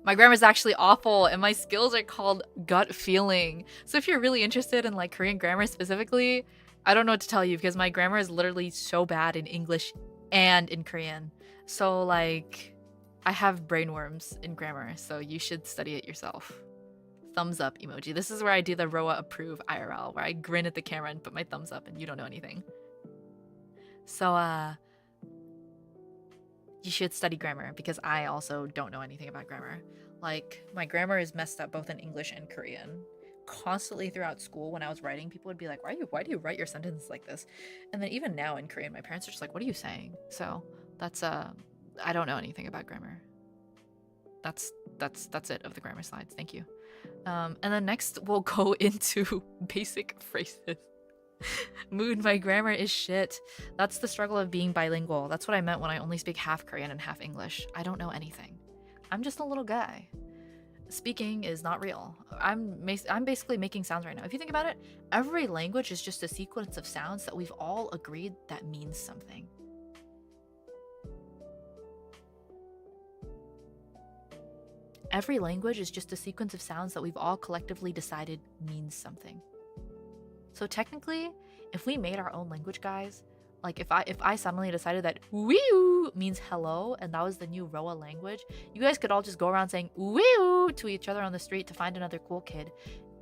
my grammar is actually awful and my skills are called gut feeling. So if you're really interested in like Korean grammar specifically, I don't know what to tell you, because my grammar is literally so bad in English and in Korean. So like I have brainworms in grammar, so you should study it yourself. Thumbs up emoji. This is where I do the Rowa approve IRL, where I grin at the camera and put my thumbs up and you don't know anything. So you should study grammar, because I also don't know anything about grammar. Like my grammar is messed up both in English and Korean. Constantly throughout school when I was writing, people would be like, why do you write your sentences like this? And then even now in Korean, my parents are just like, what are you saying? So that's I don't know anything about grammar. That's it of the grammar slides. Thank you. And then next we'll go into basic phrases. Mood, my grammar is shit. That's the struggle of being bilingual. That's what I meant when I only speak half Korean and half English. I don't know anything. I'm just a little guy. Speaking is not real. I'm basically making sounds right now. If you think about it, every language is just a sequence of sounds that we've all agreed that means something. Every language is just a sequence of sounds that we've all collectively decided means something. So technically, if we made our own language, guys, like if I suddenly decided that wee means hello and that was the new Rowa language, you guys could all just go around saying wee to each other on the street to find another cool kid,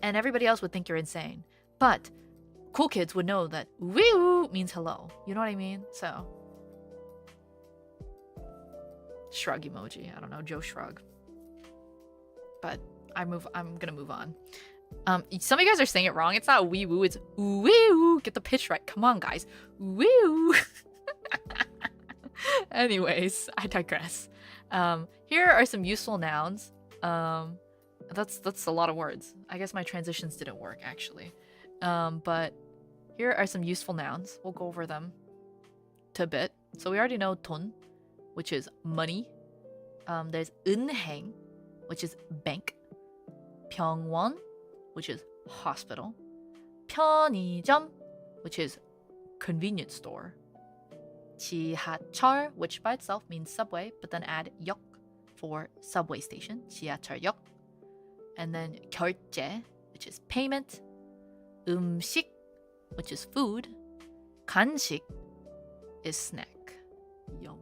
and everybody else would think you're insane. But cool kids would know that wee means hello. You know what I mean? So shrug emoji. I don't know, Joe shrug. But I'm gonna move on. Some of you guys are saying it wrong. It's not wee woo, it's wee woo. Get the pitch right. Come on, guys. Wee woo. Anyways, I digress. Here are some useful nouns. That's a lot of words. I guess my transitions didn't work actually. But here are some useful nouns. We'll go over them a bit. So we already know 돈, which is money. There's 은행, which is bank. 병원, which is hospital. 편의점, which is convenience store. 지하철, which by itself means subway, but then add 역 for subway station, 지하철역. And then 결제, which is payment. 음식, which is food. 간식 is snack. Yum.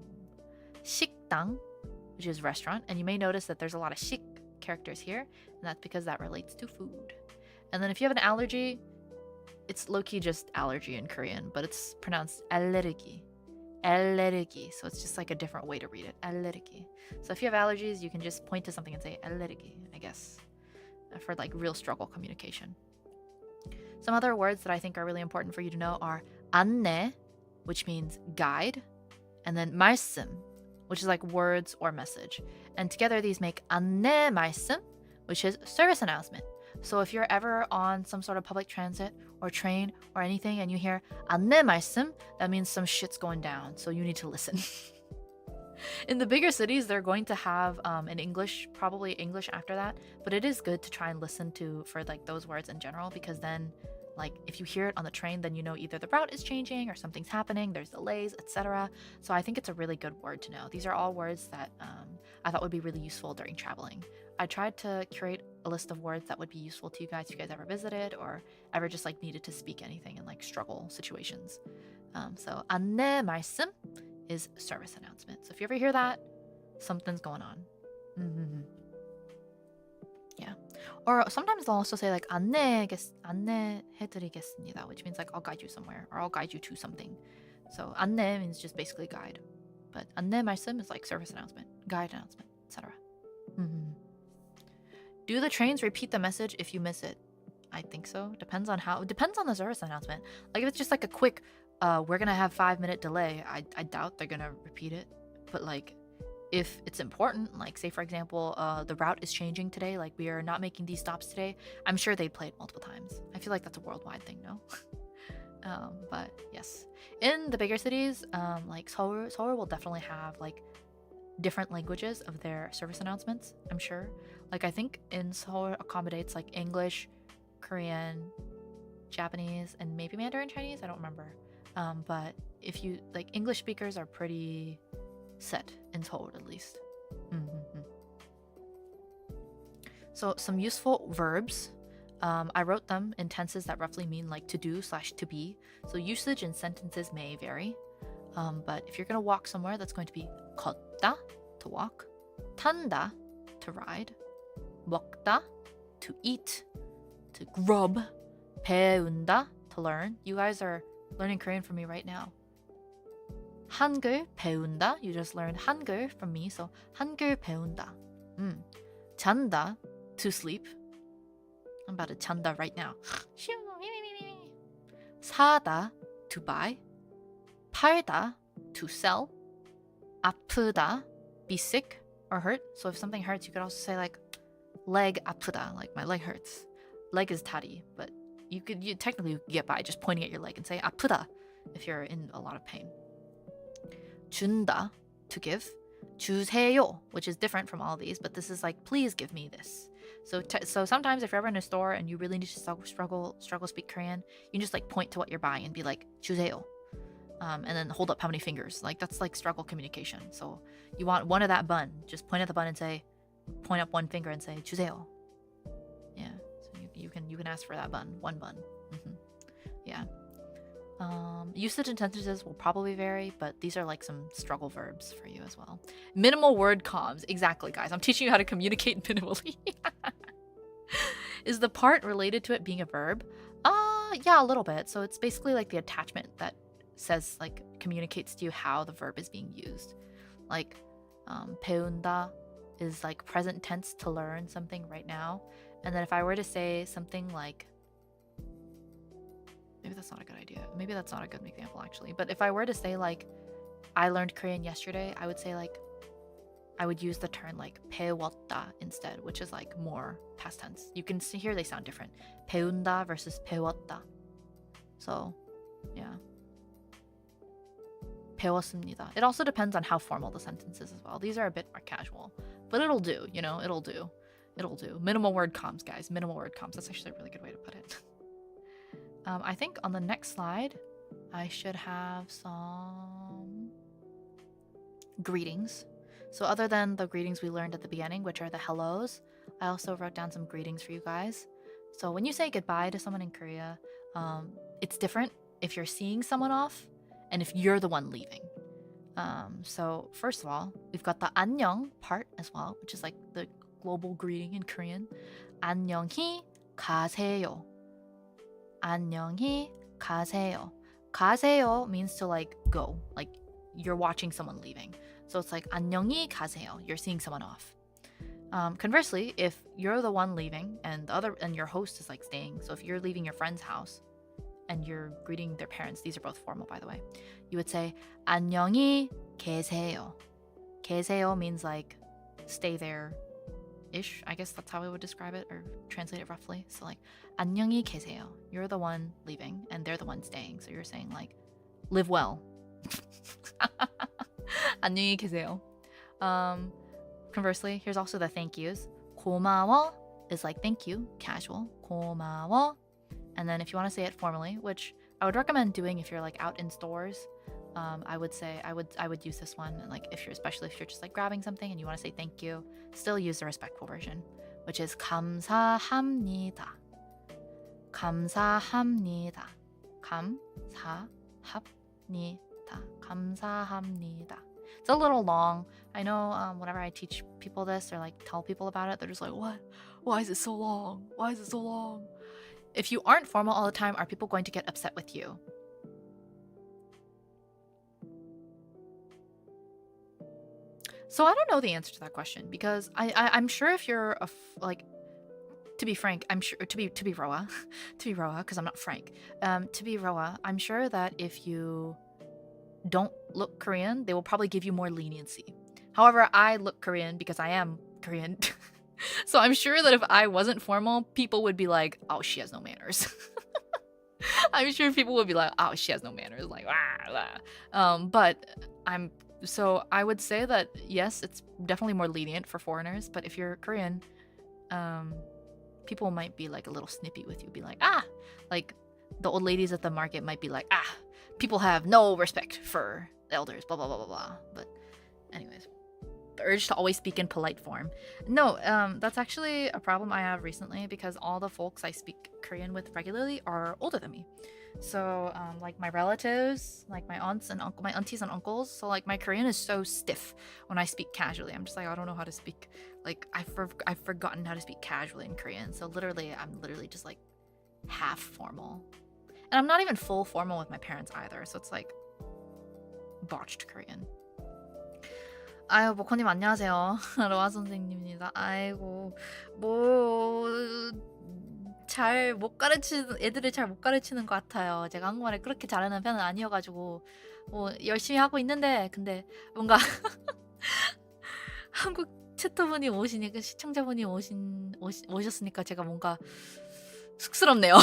식당, which is restaurant. And you may notice that there's a lot of 식 characters here, and that's because that relates to food. And then if you have an allergy, it's low-key just allergy in Korean, but it's pronounced allergi. Allergi. So it's just like a different way to read it. Allergi. So if you have allergies, you can just point to something and say allergi, I guess, for like real struggle communication. Some other words that I think are really important for you to know are 안내, which means guide, and then 말씀, which is like words or message. And together these make 안내 말씀, which is service announcement. So if you're ever on some sort of public transit or train or anything and you hear 안내 말씀, that means some shit's going down, so you need to listen. In the bigger cities, they're going to have an English, probably English after that, but it is good to try and listen to for like those words in general, because then like if you hear it on the train, then you know either the route is changing or something's happening, there's delays, etc. So I think it's a really good word to know. These are all words that I thought would be really useful during traveling. I tried to curate a list of words that would be useful to you guys if you guys ever visited or ever just like needed to speak anything in like struggle situations. So 안내 말씀 is service announcement. So if you ever hear that, something's going on. Yeah. Or sometimes they'll also say like 안내해드리겠습니다, which means like I'll guide you somewhere or I'll guide you to something. So 안내 means just basically guide, but 안내 말씀 is like service announcement, guide announcement, etc. Do the trains repeat the message if you miss it? I think so. Depends on the service announcement. Like if it's just like a quick we're gonna have 5-minute delay, I doubt they're gonna repeat it. But like if it's important, like say for example the route is changing today, like we are not making these stops today, I'm sure they'd play it multiple times. I feel like that's a worldwide thing, no? But yes, in the bigger cities, like Seoul will definitely have like different languages of their service announcements, I'm sure. Like I think in Seoul accommodates like English, Korean, Japanese, and maybe Mandarin Chinese, I don't remember. But if you like, English speakers are pretty set in Seoul at least. So some useful verbs. I wrote them in tenses that roughly mean like to do / to be. So usage in sentences may vary. But if you're gonna walk somewhere, that's going to be 걷다, to walk, 탄다, to ride, 먹다, to eat, to grub, 배운다, to learn. You guys are learning Korean from me right now. 한글 배운다, you just learned 한글 from me, so 한글 배운다. 잔다, to sleep. I'm about to 잔다 right now. 사다, to buy. 팔다, to sell. 아프다, be sick or hurt. So if something hurts, you could also say like leg 아프다, like my leg hurts. Leg is 다리, but you technically get by just pointing at your leg and say 아프다 if you're in a lot of pain. 준다, to give. 주세요, which is different from all these, but this is like please give me this. So sometimes if you're ever in a store and you really need to struggle speak Korean, you can just like point to what you're buying and be like 주세요. And then hold up how many fingers. Like that's like struggle communication. So you want one of that bun, just point at the bun and say, point up one finger and say 주세요. Yeah, so you can ask for that bun, one bun. Yeah. Usage and sentences will probably vary, but these are like some struggle verbs for you as well. Minimal word comms. Exactly, guys. I'm teaching you how to communicate minimally. Is the part related to it being a verb? Yeah, a little bit. So it's basically like the attachment that says, like, communicates to you how the verb is being used. Like, 배운다 is like present tense to learn something right now. And then if I were to say something like, maybe that's not a good idea. Maybe that's not a good example actually. But if I were to say like, I learned Korean yesterday, I would say like, I would use the term like 배웠다 instead, which is like more past tense. You can see here they sound different. 배운다 versus 배웠다. So, yeah. 배웠습니다. It also depends on how formal the sentence is as well. These are a bit more casual, but it'll do, you know, it'll do. It'll do. Minimal word comms, guys. Minimal word comms. That's actually a really good way to put it. I think on the next slide, I should have some greetings. So other than the greetings we learned at the beginning, which are the hellos, I also wrote down some greetings for you guys. So when you say goodbye to someone in Korea, it's different if you're seeing someone off and if you're the one leaving. So first of all, we've got the 안녕 part as well, which is like the global greeting in Korean. 안녕히 가세요. 안녕히 가세요. 가세요 means to like go, like you're watching someone leaving. So it's like 안녕히 가세요. You're seeing someone off. Conversely, if you're the one leaving and your host is like staying, so if you're leaving your friend's house and you're greeting their parents, these are both formal by the way, you would say 안녕히 계세요. 계세요 means like stay there ish. I guess that's how I would describe it or translate it roughly. So like 안녕히 계세요. You're the one leaving and they're the one staying. So you're saying like live well. 안녕히 계세요. Conversely, here's also the thank yous. 고마워 is like thank you, casual. 고마워. And then if you want to say it formally, which I would recommend doing if you're like out in stores, I would say I would use this one. And like especially if you're just like grabbing something and you want to say thank you, still use the respectful version, which is 감사합니다. 감사합니다. 감사합니다. 감사합니다. It's a little long. I know whenever I teach people this or like tell people about it, they're just like, what? Why is it so long? Why is it so long? If you aren't formal all the time, are people going to get upset with you? So I don't know the answer to that question because I'm sure if you're to be frank, I'm sure to be Rowa, because I'm not Frank. To be Rowa, I'm sure that if you don't look Korean, they will probably give you more leniency. However, I look Korean because I am Korean. So I'm sure that if I wasn't formal, people would be like, oh, she has no manners. I'm sure people would be like, oh, she has no manners. Like, but so I would say that, yes, it's definitely more lenient for foreigners. But if you're Korean, people might be like a little snippy with you. Be like, like the old ladies at the market might be like, people have no respect for elders, blah, blah, blah, blah, blah. But anyways, the urge to always speak in polite form. No, that's actually a problem I have recently because all the folks I speak Korean with regularly are older than me. So like my relatives, like my aunts and my aunties and uncles. So like my Korean is so stiff when I speak casually. I'm just like, I don't know how to speak. Like I've forgotten how to speak casually in Korean. So I'm literally just like half formal. And I'm not even full formal with my parents either. So it's like botched Korean. 아유, 모코님 안녕하세요. 로아 선생님입니다. 아이고, 애들을 잘 못 가르치는 것 같아요. 제가 한국말을 그렇게 잘하는 편은 아니어가지고, 열심히 하고 있는데, 근데 뭔가 한국 채터분이 오시니까, 시청자분이 오셨으니까 제가 뭔가 쑥스럽네요.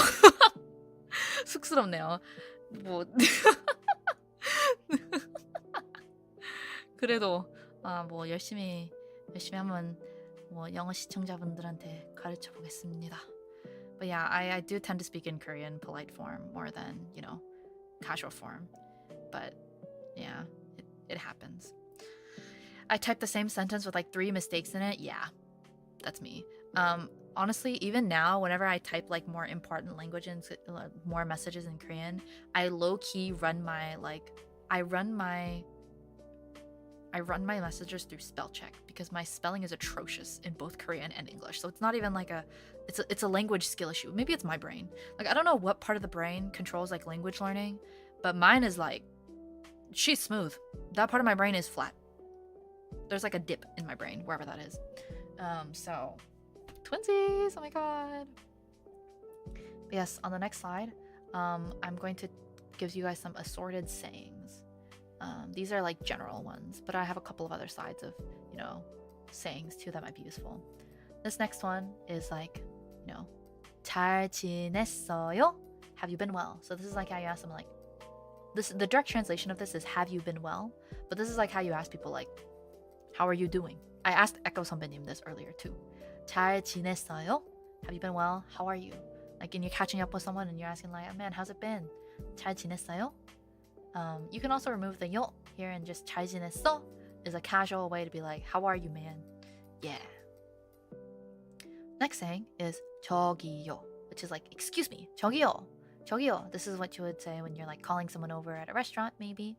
쑥스럽네요. 그래도 열심히 하면 영어 시청자분들한테 가르쳐 보겠습니다. But yeah, I do tend to speak in Korean polite form more than, casual form. But yeah, it happens. I typed the same sentence with like 3 mistakes in it. Yeah, that's me. Honestly, even now, whenever I type like more important languages, more messages in Korean, I low-key run my I run my messages through spell check because my spelling is atrocious in both Korean and English. So it's not even like it's a language skill issue. Maybe it's my brain. Like I don't know what part of the brain controls like language learning, but mine is like she's smooth. That part of my brain is flat. There's like a dip in my brain, wherever that is. So twinsies, oh my god. But yes, on the next slide, I'm going to give you guys some assorted sayings. These are like general ones, but I have a couple of other sides of, you know, sayings too that might be useful. This next one is like, you know, 잘 지냈어요? Have you been well? So this is like how you ask them like, the direct translation of this is have you been well? But this is like how you ask people like, how are you doing? I asked Echo 선배님 this earlier too. 잘 지냈어요? Have you been well? How are you? Like, and you're catching up with someone and you're asking like, oh, man, how's it been? 잘 지냈어요? You can also remove the 요 here and just 잘 지냈어 is a casual way to be like, how are you, man? Yeah. Next saying is 저기요, which is like, excuse me, 저기요, 저기요. This is what you would say when you're like calling someone over at a restaurant, maybe.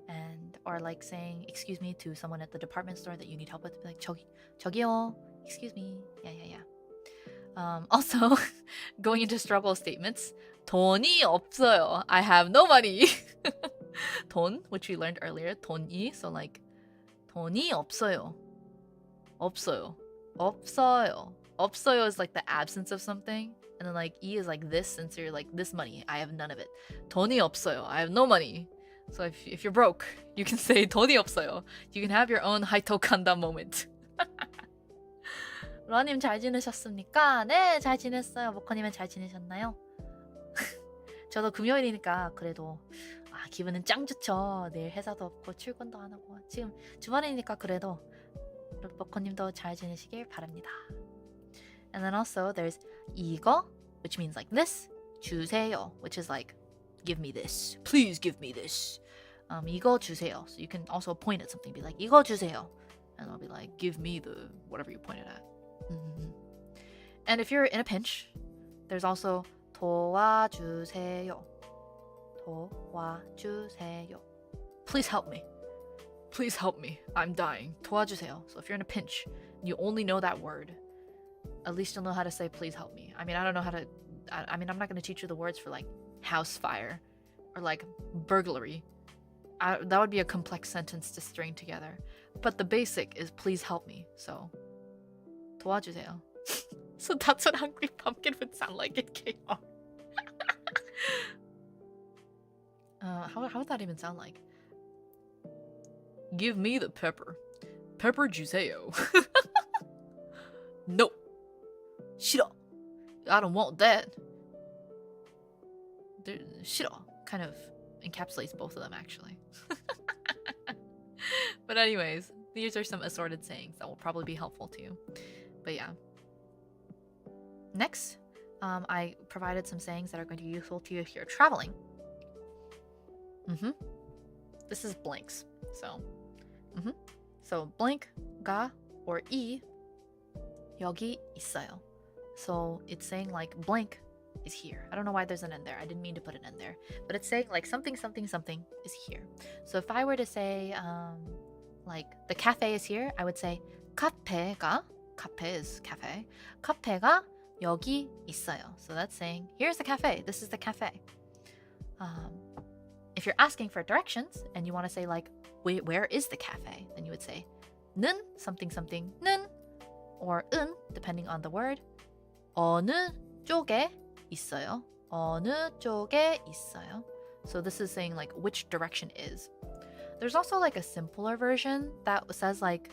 And or like saying excuse me to someone at the department store that you need help with, be like 저기요, excuse me. Yeah. Also, going into struggle statements, 돈이 없어요. I have no money. 돈, which we learned earlier, 돈이, so like 돈이 없어요. 없어요. 없어요. 없어요 is like the absence of something, and then like 이 is like this, since you're like this money, I have none of it. 돈이 없어요. I have no money. So if you're broke, you can say 돈이 없어요. You can have your own 하이토칸다 moment. 로아님 잘 지내셨습니까? 네, 잘 지냈어요. 모커님은 잘 지내셨나요? 저도 금요일이니까 그래도 기분은 짱 좋죠. 내일 회사도 없고 출근도 안 하고 지금 주말이니까 그래도 모커님도 잘 지내시길 바랍니다. And then also there's 이거, which means like this. 주세요, which is like give me this. Please give me this. 이거 주세요. So you can also point at something, be like 이거 주세요. And I'll be like give me the whatever you pointed at. And if you're in a pinch, there's also 도와주세요. 도와주세요. Please help me. Please help me. I'm dying. 도와주세요. So if you're in a pinch, you only know that word. At least you'll know how to say please help me. I mean, I don't know how to. I mean, I'm not going to teach you the words for like house fire or like burglary. That would be a complex sentence to string together. But the basic is please help me. So 도와주세요. So that's what Hungry Pumpkin would sound like in KR. How would that even sound like? Give me the pepper. Pepper 주세요. No. 싫어. I don't want that. 싫어 kind of encapsulates both of them actually. But anyways, these are some assorted sayings that will probably be helpful to you. But yeah. Next, I provided some sayings that are going to be useful to you if you're traveling. This is blanks. So blank가 or 이 여기 있어요. So it's saying like blank is here. I don't know why there's an N there. I didn't mean to put an N there. But it's saying like something something something is here. So if I were to say like the cafe is here, I would say 카페가, 카페 is cafe. 카페가 여기 있어요. So that's saying here's the cafe. This is the cafe. If you're asking for directions and you want to say like where is the cafe, then you would say 는 something something 는 or 은 depending on the word. 어느 쪽에 있어요. 어느 쪽에 있어요. So this is saying like which direction is. There's also like a simpler version that says like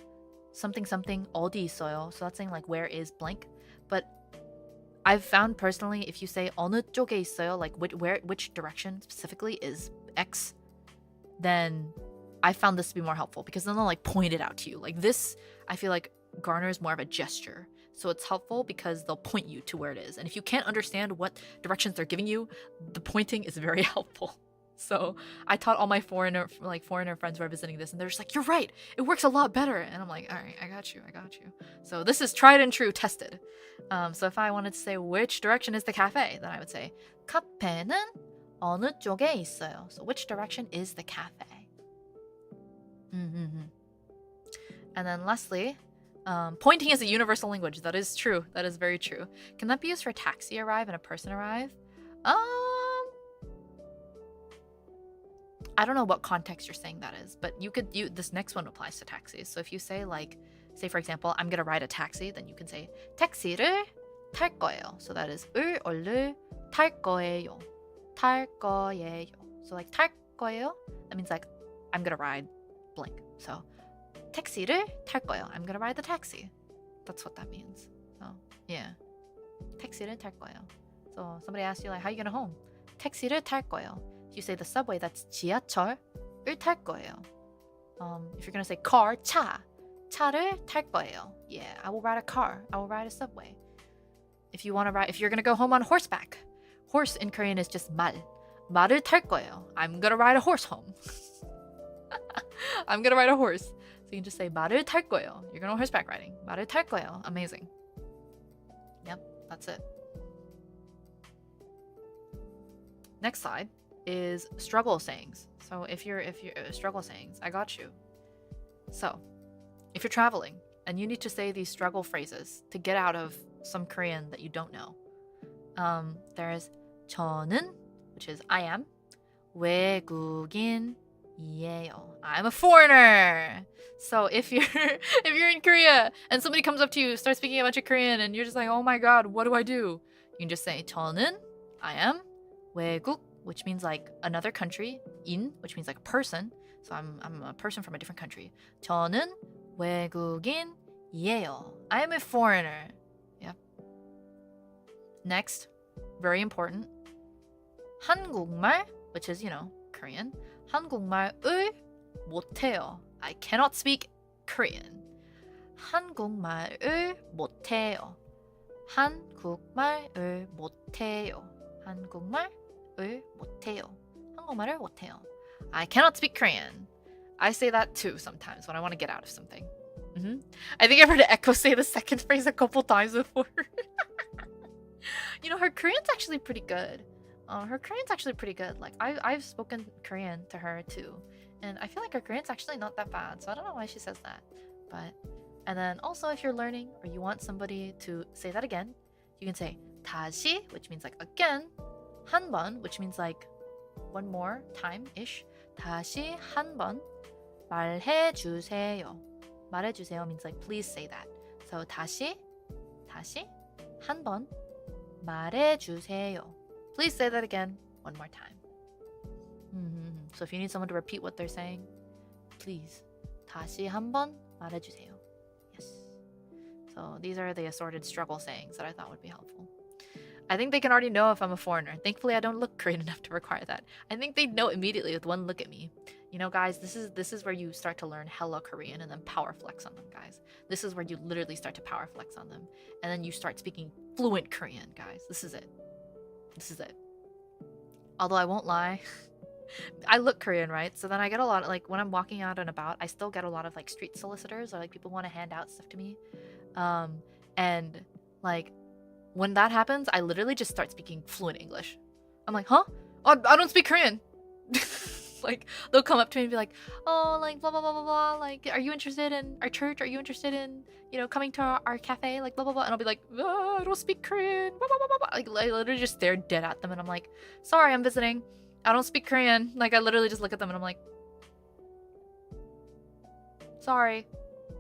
something something 어디 있어요. So that's saying like where is blank. But I've found personally if you say 어느 쪽에 있어요, like which direction specifically is X, then I found this to be more helpful because then they'll like point it out to you. Like this, I feel like garners more of a gesture. So it's helpful because they'll point you to where it is. And if you can't understand what directions they're giving you, the pointing is very helpful. So I taught all my foreigner friends who are visiting this, and they're just like, you're right, it works a lot better. And I'm like, all right, I got you. So this is tried and true, tested. So if I wanted to say which direction is the cafe, then I would say 카페는 어느 쪽에 있어요. So which direction is the cafe? Mm-hmm. And then lastly, pointing is a universal language. That is true. That is very true. Can that be used for taxi arrive and a person arrive? I don't know what context you're saying that is, but this next one applies to taxis. So if you say say for example, I'm gonna ride a taxi, then you can say 택시를 탈 거예요. So that is 을 얼른 탈 거예요. 탈 거예요. So like 탈 거예요, that means like I'm gonna ride blank. So 택시를 탈 거예요. I'm gonna ride the taxi. That's what that means. So yeah, 택시를 탈 거예요. So somebody asks you like, how are you gonna home? 택시를 탈 거예요. If you say the subway, that's 지하철을 탈 거예요. If you're gonna say car, 차를 탈 거예요. Yeah, I will ride a car. I will ride a subway. If you're gonna go home on horseback, horse in Korean is just 말을 탈 거예요. I'm gonna ride a horse home. I'm gonna ride a horse. So you can just say 말을 탈 거예요. You're going horseback riding. 말을 탈 거예요. Amazing. Yep, that's it. Next slide is struggle sayings. So if you're struggle sayings, I got you. So if you're traveling and you need to say these struggle phrases to get out of some Korean that you don't know, there's 저는, which is I am, 외국인이에요. I'm a foreigner. So if you're in Korea and somebody comes up to you, starts speaking a bunch of Korean, and you're just like, oh my god, what do I do? You can just say 저는, I am, 외국, which means like another country, 인, which means like a person. So I'm a person from a different country. 저는 외국인이에요. I am a foreigner. Yep. Next, very important. 한국말, which is, Korean. 한국말을 못해요. I cannot speak Korean. 한국말을 못해요. 한국말을 못해요. 한국말을 못해요. 한국말을 못해요. I cannot speak Korean. I say that too sometimes when I want to get out of something. I think I've heard Echo say the second phrase a couple times before. Her Korean's actually pretty good. Her Korean's actually pretty good. Like I've spoken Korean to her too, and I feel like her Korean's actually not that bad. So I don't know why she says that. And then also if you're learning or you want somebody to say that again, you can say 다시, which means like again. 한 번, which means like one more time ish. 다시 한 번 말해 주세요. 말해 주세요 means like please say that. So 다시 한 번 말해 주세요. Please say that again one more time. So if you need someone to repeat what they're saying, please 다시 한 번 말해 주세요. Yes. So these are the assorted struggle sayings that I thought would be helpful. I think they can already know if I'm a foreigner. Thankfully, I don't look Korean enough to require that. I think they know immediately with one look at me. Guys, this is where you start to learn hella Korean and then power flex on them, guys. This is where you literally start to power flex on them. And then you start speaking fluent Korean, guys. This is it. This is it. Although I won't lie, I look Korean, right? So then I get a lot of, like, when I'm walking out and about, I still get a lot of, like, street solicitors or, like, people want to hand out stuff to me. And, like, when that happens, I literally just start speaking fluent English. I'm like, huh? Oh, I don't speak Korean. Like, they'll come up to me and be like, oh, like, blah, blah, blah, blah, blah. Like, are you interested in our church? Are you interested in, coming to our cafe? Like, blah, blah, blah. And I'll be like, oh, I don't speak Korean. Blah, blah, blah, blah, blah. Like, I literally just stare dead at them. And I'm like, sorry, I'm visiting. I don't speak Korean. Like, I literally just look at them and I'm like, sorry.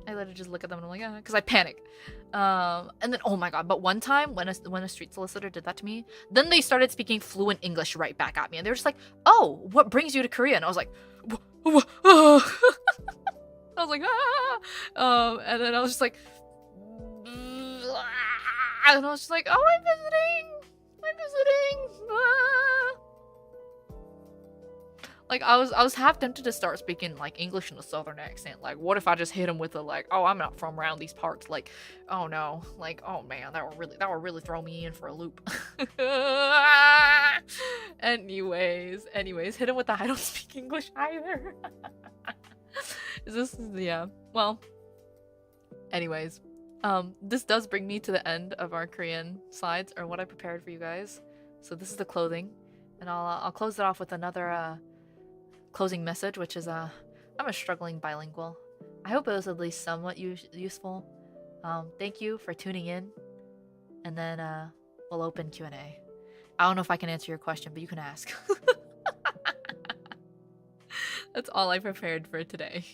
I literally just look at them and I'm like, because I panic. And then, oh my god, but one time when a street solicitor did that to me, then they started speaking fluent English right back at me. And they were just like, oh, what brings you to Korea? And I was like, I was like, and then I was just like, and I was just like, oh, I'm visiting. Like, I was half tempted to start speaking, like, English in a southern accent. Like, what if I just hit him with a, like, oh, I'm not from around these parts. Like, oh, no. Like, oh, man, that would really throw me in for a loop. Anyways, hit him with the I don't speak English either. Yeah. Well, anyways, this does bring me to the end of our Korean slides, or what I prepared for you guys. So this is the clothing, and I'll close it off with another, closing message, which is I'm a struggling bilingual. I hope it was at least somewhat useful. Thank you for tuning in, and then we'll open Q&A. I don't know if I can answer your question, but you can ask. That's all I prepared for today.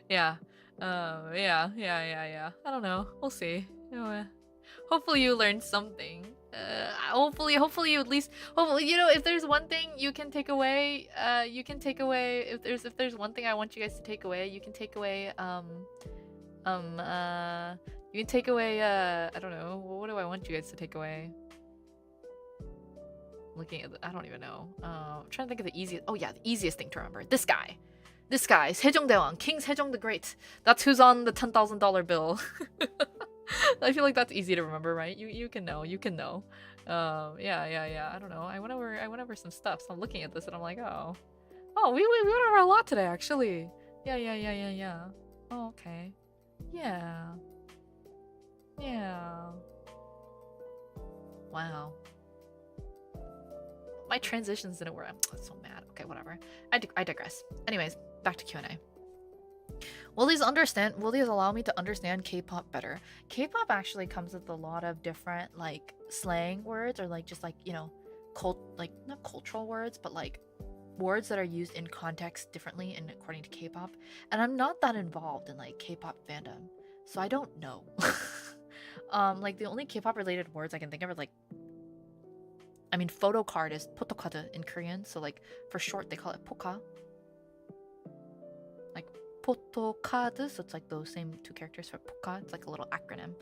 Yeah. Yeah. I don't know. We'll see. Hopefully you learned something. Hopefully you at least, hopefully, you know, if there's one thing you can take away, if there's one thing I want you guys to take away, you can take away, I don't know, what do I want you guys to take away? Looking at I don't even know. I'm trying to think of the easiest, oh yeah, the easiest thing to remember. This guy is 세종대왕, King Sejong the Great. That's who's on the $10,000 bill. I feel like that's easy to remember, right? You can know. Yeah. I don't know. I went over some stuff. So I'm looking at this and I'm like, oh, we went over a lot today, actually. Yeah. Oh, okay. Yeah. Wow. My transitions didn't work. I'm so mad. Okay, whatever. I digress. Anyways, back to Q&A. Will these allow me to understand K-pop better? K-pop actually comes with a lot of different like slang words, or like just like, you know, not cultural words, but like words that are used in context differently and according to K-pop. And I'm not that involved in like K-pop fandom, so I don't know. Like the only K-pop related words I can think of are like, I mean, photo card is photocard in Korean, so like for short they call it poka. Photo card, so it's like those same two characters for poka. It's like a little acronym.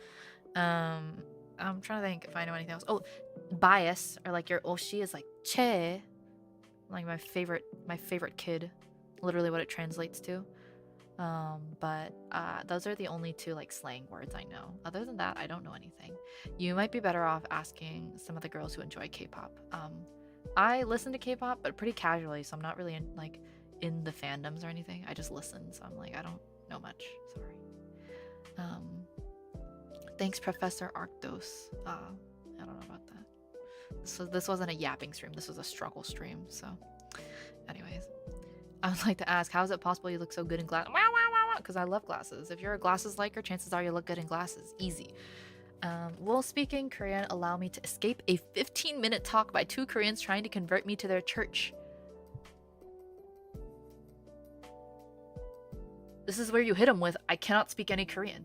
I'm trying to think if I know anything else. Oh, bias, or like your oshi is like che, like my favorite kid, literally what it translates to. But those are the only two like slang words I know. Other than that, I don't know anything. You might be better off asking some of the girls who enjoy K-pop. I listen to K-pop, but pretty casually, so I'm not really in the fandoms or anything. I just listen, so I'm like, I don't know much. Sorry. Thanks, Professor Arctos. I don't know about that. So this wasn't a yapping stream. This was a struggle stream. So, anyways, I would like to ask, how is it possible you look so good in glasses? Because I love glasses. If you're a glasses liker, chances are you look good in glasses. Easy. Will speaking Korean allow me to escape a 15-minute talk by two Koreans trying to convert me to their church? This is where you hit him with, I cannot speak any Korean.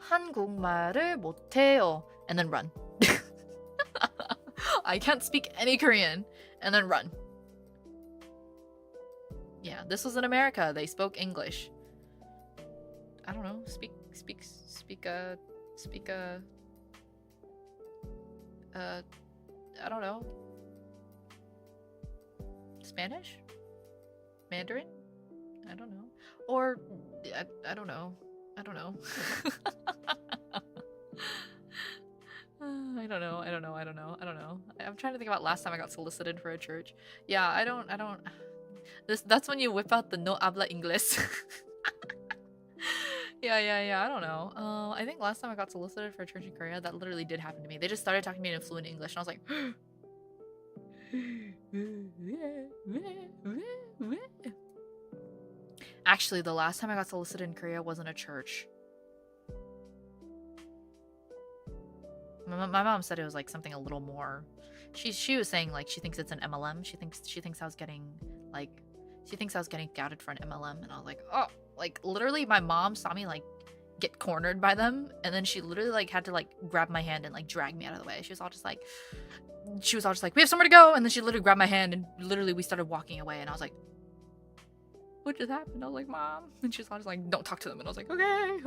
한국말을 못해요. And then run. I can't speak any Korean. And then run. Yeah, this was in America. They spoke English. I don't know. Speak I don't know. Spanish? Mandarin? I don't know. Or I don't know. I don't know. I don't know. I'm trying to think about last time I got solicited for a church. Yeah, I don't. That's when you whip out the no habla inglés. Yeah. I don't know. I think last time I got solicited for a church in Korea, that literally did happen to me. They just started talking to me in fluent English, and I was like, actually, the last time I got solicited in Korea wasn't a church. My mom said it was like something a little more. She was saying like she thinks it's an MLM. She thinks I was getting scouted for an MLM, and I was like, oh, like literally my mom saw me like get cornered by them, and then she literally like had to like grab my hand and like drag me out of the way. She was all just like, we have somewhere to go, and then she literally grabbed my hand and literally we started walking away, and I was like, what just happened? I was like, Mom, and she was all just like, don't talk to them, and I was like, okay.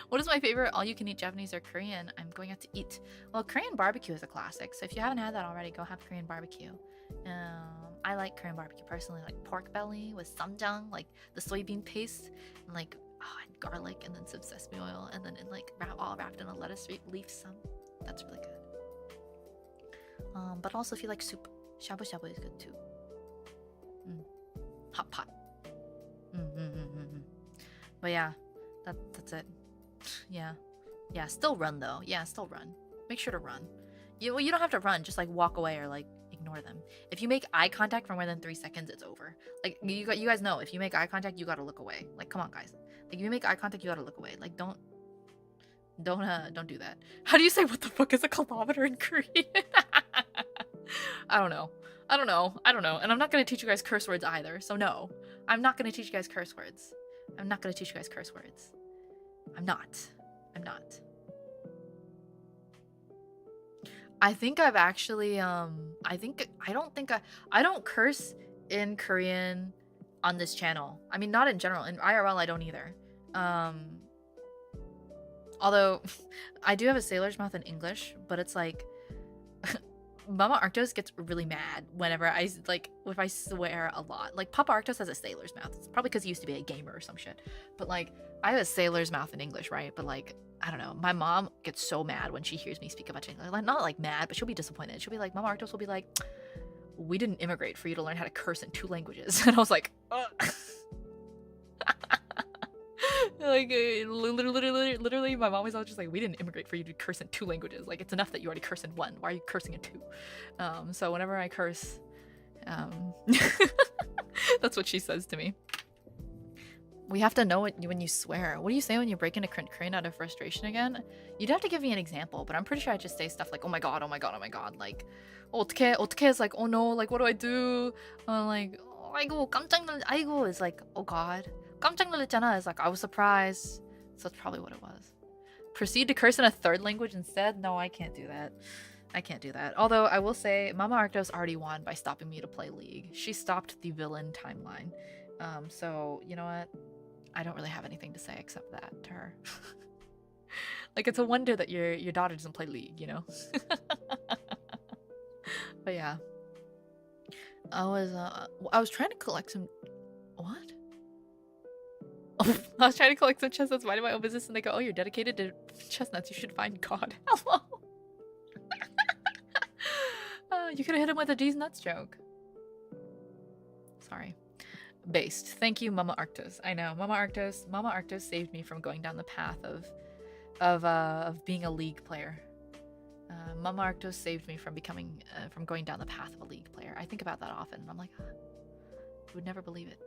What is my favorite all-you-can-eat Japanese or Korean? I'm going out to eat. Well, Korean barbecue is a classic, so if you haven't had that already, go have Korean barbecue. I like Korean barbecue personally, like pork belly with samjang, like the soybean paste, and like and garlic, and then some sesame oil, and then all wrapped in a lettuce leaf. That's really good. But also if you like soup, shabu shabu is good too. Hot pot. But yeah, that's it. Yeah, still run though. Yeah, still run. Make sure to run. you don't have to run. Just like walk away or like ignore them. If you make eye contact for more than 3 seconds, it's over. Like you guys know, if you make eye contact, you gotta look away. Like come on, guys. Like if you make eye contact, you gotta look away. Like don't do that. How do you say what the fuck is a kilometer in Korean? I don't know. And I'm not gonna teach you guys curse words either. So no, I'm not gonna teach you guys curse words. I'm not. I think I've actually I don't curse in Korean on this channel. I mean, not in general. In IRL I don't either. Although I do have a sailor's mouth in English, but it's like Mama Arctos gets really mad whenever if I swear a lot. Like Papa Arctos has a sailor's mouth. It's probably because he used to be a gamer or some shit. But like I have a sailor's mouth in English, right? But like I don't know. My mom gets so mad when she hears me speak a bunch of English. Like, not like mad, but she'll be disappointed. She'll be like, Mama Arctos will be like, we didn't immigrate for you to learn how to curse in 2 languages. And I was like, like literally my mom was all just like, we didn't immigrate for you to curse in 2 languages. Like it's enough that you already curse in 1. Why are you cursing in 2? So whenever I curse, that's what she says to me. We have to know when you swear. What do you say when you break into Korean out of frustration again? You'd have to give me an example, but I'm pretty sure I just say stuff like, oh my god, like 어떡해 is like, oh no, like what do I do? Like 아이고 깜짝 놀 아이고 is like, oh god. 깜짝 놀랐잖아 is like, I was surprised. So that's probably what it was. Proceed to curse in a 3rd language instead? No, I can't do that. Although I will say, Mama Arctos already won by stopping me to play League. She stopped the villain timeline. So you know what? I don't really have anything to say except that to her. Like it's a wonder that your daughter doesn't play League, you know? But yeah. I was trying to collect some what? Oh, I was trying to collect some chestnuts, minding my own business, and they go, oh, you're dedicated to chestnuts, you should find God. Hello. You could have hit him with a D's nuts joke. Sorry. Based. Thank you, Mama Arctos. I know, Mama Arctos saved me from going down the path of being a League player. Mama Arctos saved me from from going down the path of a League player. I think about that often, and I'm like, you would never believe it.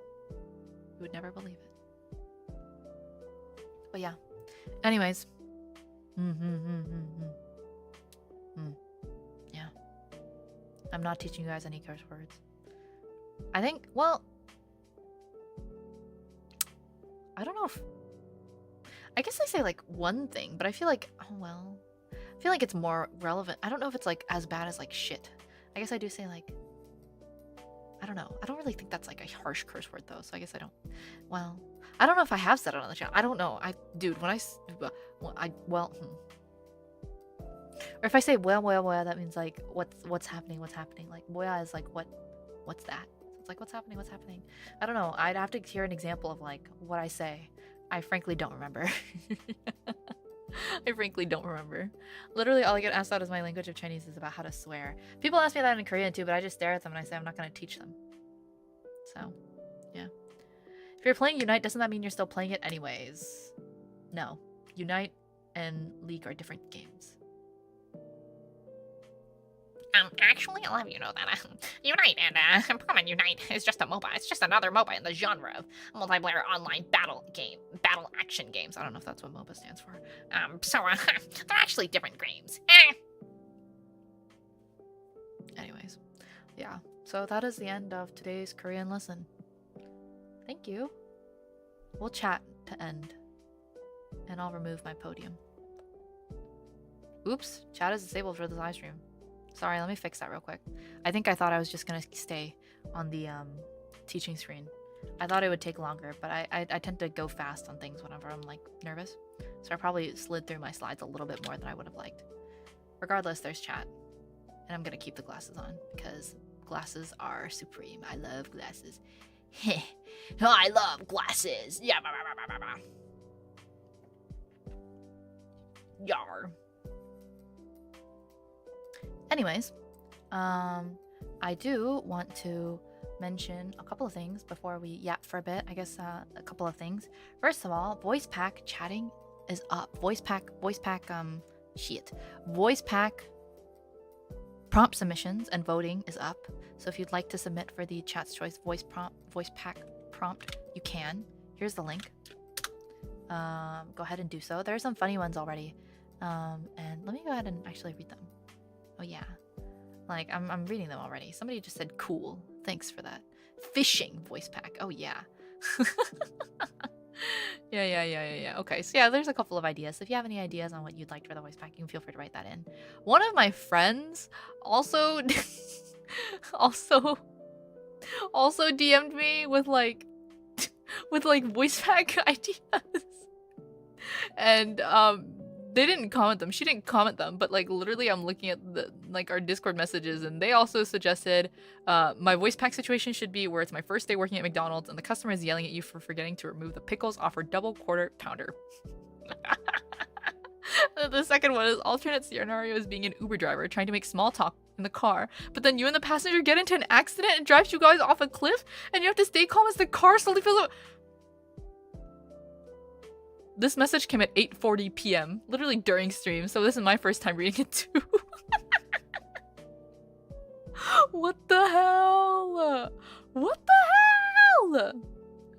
But yeah. Anyways. Yeah. I'm not teaching you guys any curse words. I think, well, I don't know if... I guess I say like one thing, but I feel like, oh well. I feel like it's more relevant. I don't know if it's like as bad as like shit. I guess I do say like... I don't know. I don't really think that's like a harsh curse word though, so I guess I don't... Well, I don't know if I have said it on the channel. I don't know. Dude, when or if I say well, that means like what's happening. Like boya is like what's that? It's like what's happening. I don't know. I'd have to hear an example of like what I say. I frankly don't remember. Literally all I get asked out as my language of Chinese is about how to swear. People ask me that in Korean too, but I just stare at them and I say I'm not going to teach them. So, yeah. If you're playing Unite, doesn't that mean you're still playing it anyways? No. Unite and League are different games. Actually, I'll have you know that Unite and Pokemon Unite is just a MOBA. It's just another MOBA in the genre of multiplayer online battle action games. I don't know if that's what MOBA stands for. They're actually different games. Anyways, yeah. So that is the end of today's Korean lesson. Thank you. We'll chat to end. And I'll remove my podium. Oops, chat is disabled for this live stream. Sorry, let me fix that real quick. I think I thought I was just gonna stay on the teaching screen. I thought it would take longer, but I tend to go fast on things whenever I'm like nervous. So I probably slid through my slides a little bit more than I would have liked. Regardless, there's chat. And I'm gonna keep the glasses on because glasses are supreme. I love glasses. I love glasses. Yeah. Yar. Anyways, I do want to mention a couple of things before we yap for a bit. I guess a couple of things. First of all, voice pack chatting is up. Voice pack Prompt submissions and voting is up. So if you'd like to submit for the Chat's Choice voice pack prompt, you can. Here's the link. Go ahead and do so. There are some funny ones already. And let me go ahead and actually read them. Oh yeah. Like I'm reading them already. Somebody just said cool. Thanks for that. Fishing voice pack. Oh yeah. Yeah. Okay, so yeah, there's a couple of ideas. If you have any ideas on what you'd like for the voice pack, you can feel free to write that in. One of my friends also also DM'd me with like voice pack ideas. And they didn't comment them. She didn't comment them, but like literally I'm looking at the our Discord messages, and they also suggested my voice pack situation should be where it's my first day working at McDonald's and the customer is yelling at you for forgetting to remove the pickles off her double quarter pounder. The second one is alternate scenario is being an Uber driver trying to make small talk in the car, but then you and the passenger get into an accident and drives you guys off a cliff, and you have to stay calm as the car slowly fills up. This message came at 8:40 p.m. literally during stream, so this is my first time reading it too. What the hell? What the hell?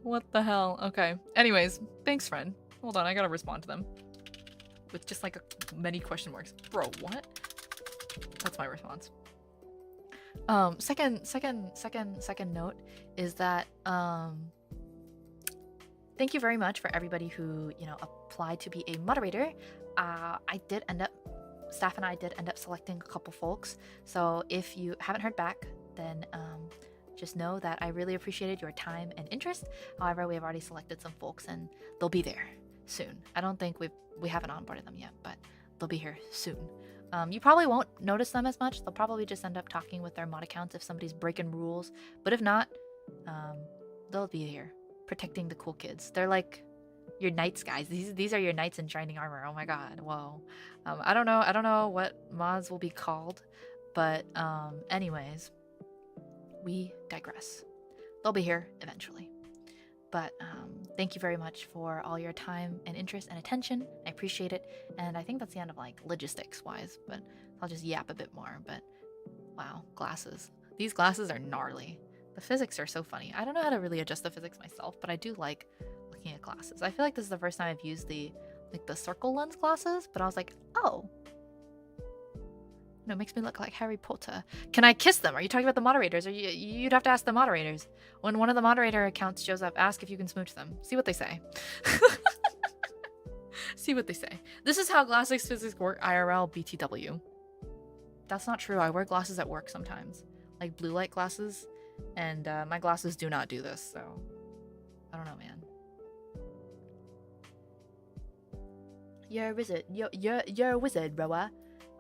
What the hell? Okay. Anyways, thanks, friend. Hold on, I gotta respond to them with just like many question marks. Bro, what? That's my response. Second note is that thank you very much for everybody who, applied to be a moderator. Staff and I did end up selecting a couple folks. So if you haven't heard back, then just know that I really appreciated your time and interest. However, we have already selected some folks and they'll be there soon. I don't think we haven't onboarded them yet, but they'll be here soon. You probably won't notice them as much. They'll probably just end up talking with their mod accounts if somebody's breaking rules. But if not, they'll be here protecting the cool kids. They're like your knights, guys. These are your knights in shining armor. Oh my god. Whoa. I don't know what mods will be called, but anyways, we digress. They'll be here eventually. But thank you very much for all your time and interest and attention. I appreciate it. And I think that's the end of like logistics wise, but I'll just yap a bit more. But wow, glasses. These glasses are gnarly. The physics are so funny. I don't know how to really adjust the physics myself, but I do like looking at glasses. I feel like this is the first time I've used the circle lens glasses, but I was like, oh. No, it makes me look like Harry Potter. Can I kiss them? Are you talking about the moderators? Or you'd have to ask the moderators. When one of the moderator accounts shows up, ask if you can smooch them. See what they say. See what they say. This is how glasses physics work IRL BTW. That's not true. I wear glasses at work sometimes. Like blue light glasses. And my glasses do not do this, so I don't know, man. You're a wizard. You're a wizard, Rowa.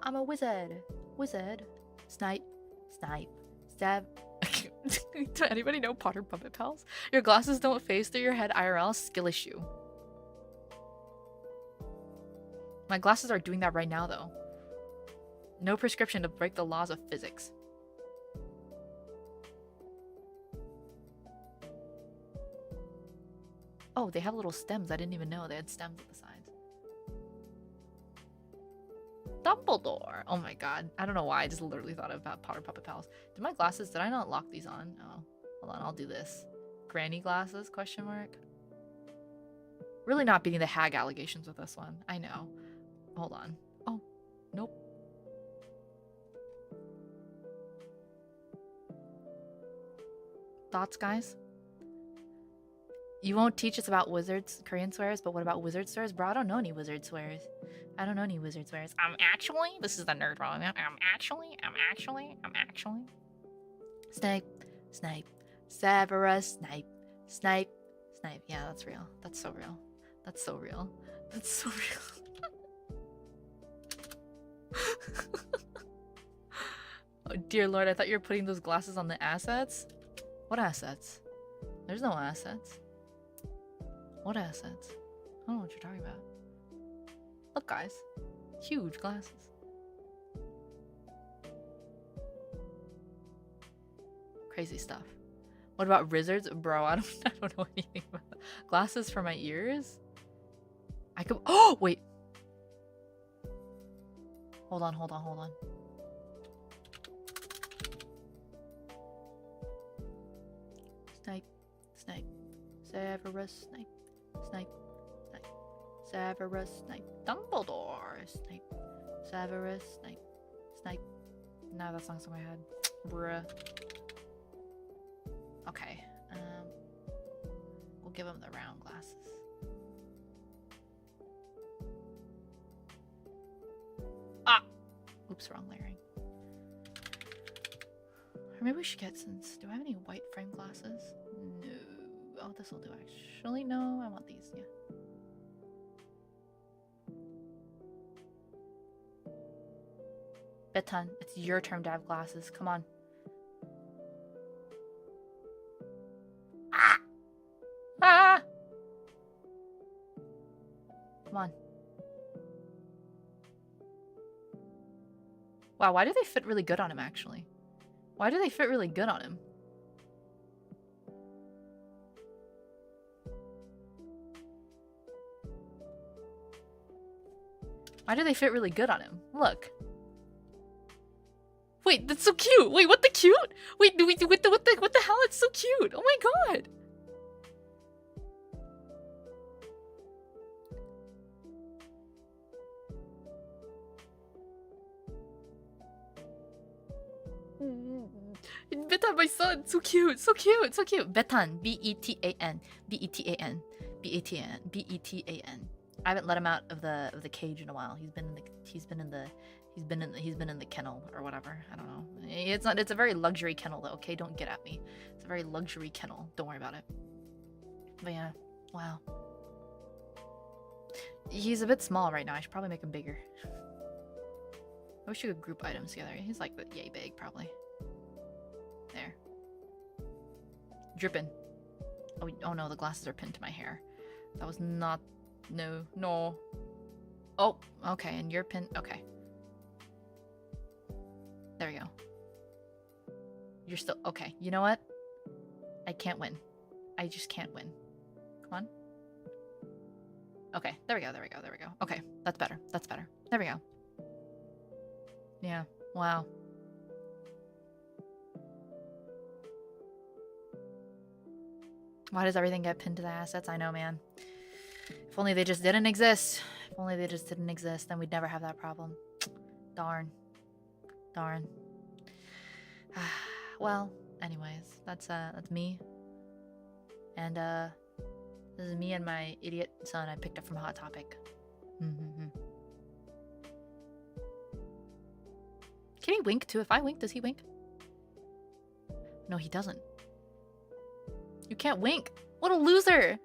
I'm a wizard. Wizard. Snipe. Stab. Do anybody know Potter Puppet Pals? Your glasses don't phase through your head IRL. Skill issue. My glasses are doing that right now, though. No prescription to break the laws of physics. Oh, they have little stems. I didn't even know they had stems at the sides. Dumbledore. Oh my god. I don't know why. I just literally thought about Potter Puppet Pals. Did my glasses, did I not lock these on? Oh, hold on. I'll do this. Granny glasses, question mark. Really not beating the hag allegations with this one. I know. Hold on. Oh, nope. Thoughts, guys? You won't teach us about wizards, Korean swears, but what about wizard swears? Bro, I don't know any wizard swears. I don't know any wizard swears. Actually, this is the nerd problem. Actually. Snipe. Severus, snipe. Yeah, that's real. That's so real. That's so real. Oh, dear lord, I thought you were putting those glasses on the assets? What assets? There's no assets. What assets? I don't know what you're talking about. Look, guys. Huge glasses. Crazy stuff. What about wizards? Bro, I don't know anything about that. Glasses for my ears? I could... Oh, wait. Hold on. Severus Snape. Snape. Snape. Severus Snape. Dumbledore. Snape. Severus Snape. Snape. No, that song's in my head. Bruh. Okay. We'll give him the round glasses. Ah! Oops, wrong layering. Or maybe we should get since... Do I have any white frame glasses? No. Oh, this will do actually. No, I want these, yeah. Beton, it's your turn to have glasses. Come on. Ah! Ah! Come on. Wow, why do they fit really good on him, actually? Why do they fit really good on him? Why do they fit really good on him? Look. Wait, that's so cute. Wait, what the cute? Wait, what the hell? It's so cute. Oh my god. Betan, my son, so cute, so cute, so cute. Betan, B-E-T-A-N, B-E-T-A-N, B-E-T-A-N, B-E-T-A-N. I haven't let him out of the cage in a while. He's been in the kennel or whatever. I don't know. It's a very luxury kennel though. Okay, don't get at me. It's a very luxury kennel. Don't worry about it. But yeah, wow. He's a bit small right now. I should probably make him bigger. I wish you could group items together. He's like yay big, probably. There. Dripping. Oh no, the glasses are pinned to my hair. That was not... No. Oh, okay, and you're pinned... Okay. There we go. You're still... Okay, you know what? I can't win. I just can't win. Come on. Okay, there we go. Okay, that's better. There we go. Yeah, wow. Why does everything get pinned to the assets? I know, man. If only they just didn't exist. If only they just didn't exist, then we'd never have that problem. Darn. Well, anyways, that's me. And this is me and my idiot son I picked up from Hot Topic. Can he wink too? If I wink, does he wink? No, he doesn't. You can't wink. What a loser.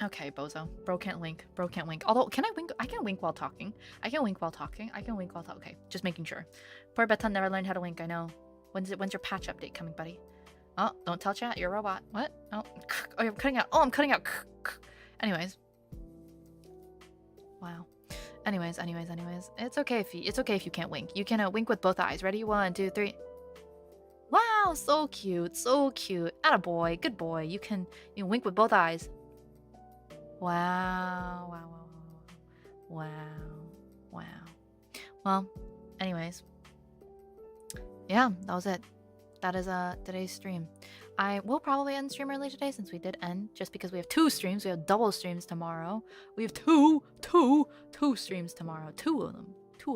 Okay, bozo. Bro can't wink. Although, can I wink? I can wink while talking. Okay, just making sure. Poor Betan never learned how to wink, I know. When's your patch update coming, buddy? Oh, don't tell chat. You're a robot. What? Oh, I'm cutting out. Anyways. Wow. Anyways. It's okay if you can't wink. You can wink with both eyes. Ready? 1, 2, 3. Wow, so cute. Attaboy. Good boy. You can wink with both eyes. Wow. Well, anyways. Yeah, that was it. That is today's stream. I will probably end stream early today since we did end, just because we have 2 streams. We have double streams tomorrow. We have two streams tomorrow. Two of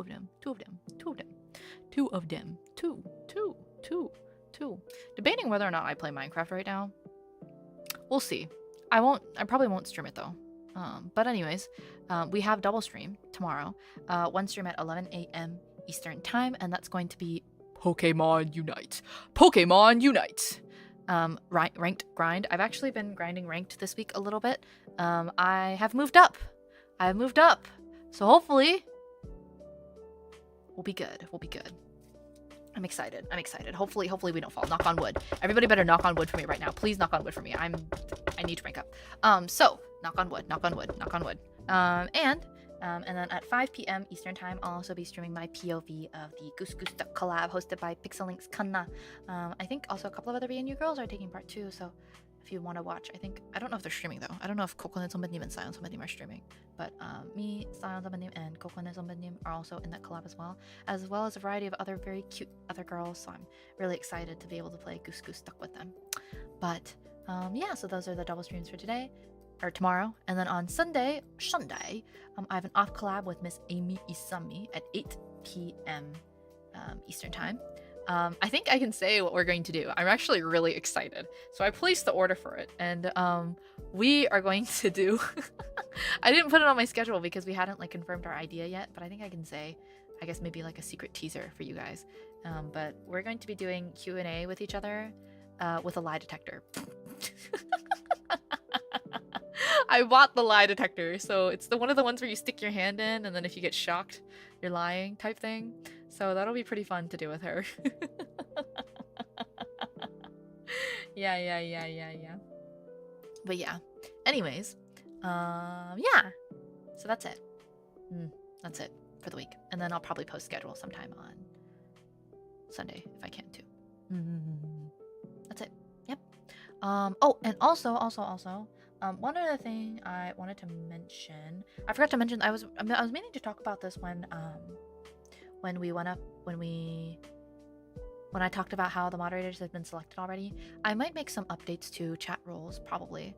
them. Debating whether or not I play Minecraft right now. We'll see. I probably won't stream it though. But anyways, we have double stream tomorrow. One stream at 11 a.m. Eastern time, and that's going to be Pokemon Unite. Ranked grind. I've actually been grinding ranked this week a little bit. I have moved up. So hopefully we'll be good. I'm excited. Hopefully we don't fall. Knock on wood. Everybody better knock on wood for me right now. Please knock on wood for me. I need to rank up. So knock on wood. And then at 5 p.m. Eastern time, I'll also be streaming my POV of the Goose Goose Duck collab hosted by Pixelinks Kanna. I think also a couple of other BNU girls are taking part too, so if you want to watch. I don't know if they're streaming though. I don't know if Coconut 선배님 and Science 선배님 are streaming, but me, Science 선배님, and Coconut 선배님 are also in that collab as well as a variety of other very cute other girls. So I'm really excited to be able to play Goose Goose Duck with them. But yeah, so those are the double streams for today or tomorrow, and then on Sunday, I have an off collab with Miss Amy Isami at 8 p.m. Eastern time. I think I can say what we're going to do. I'm actually really excited. So I placed the order for it, and we are going to do I didn't put it on my schedule because we hadn't like confirmed our idea yet, but I think I can say, I guess maybe like a secret teaser for you guys. But we're going to be doing Q&A with each other with a lie detector. I bought the lie detector, so it's one of the ones where you stick your hand in, and then if you get shocked, you're lying type thing. So that'll be pretty fun to do with her. Yeah. But yeah. Anyways, yeah. So that's it. That's it for the week, and then I'll probably post schedule sometime on Sunday if I can too. That's it. Yep. Oh, and also, one other thing I wanted to mention. I forgot to mention. I was meaning to talk about this when I talked about how the moderators have been selected already. I might make some updates to chat roles probably,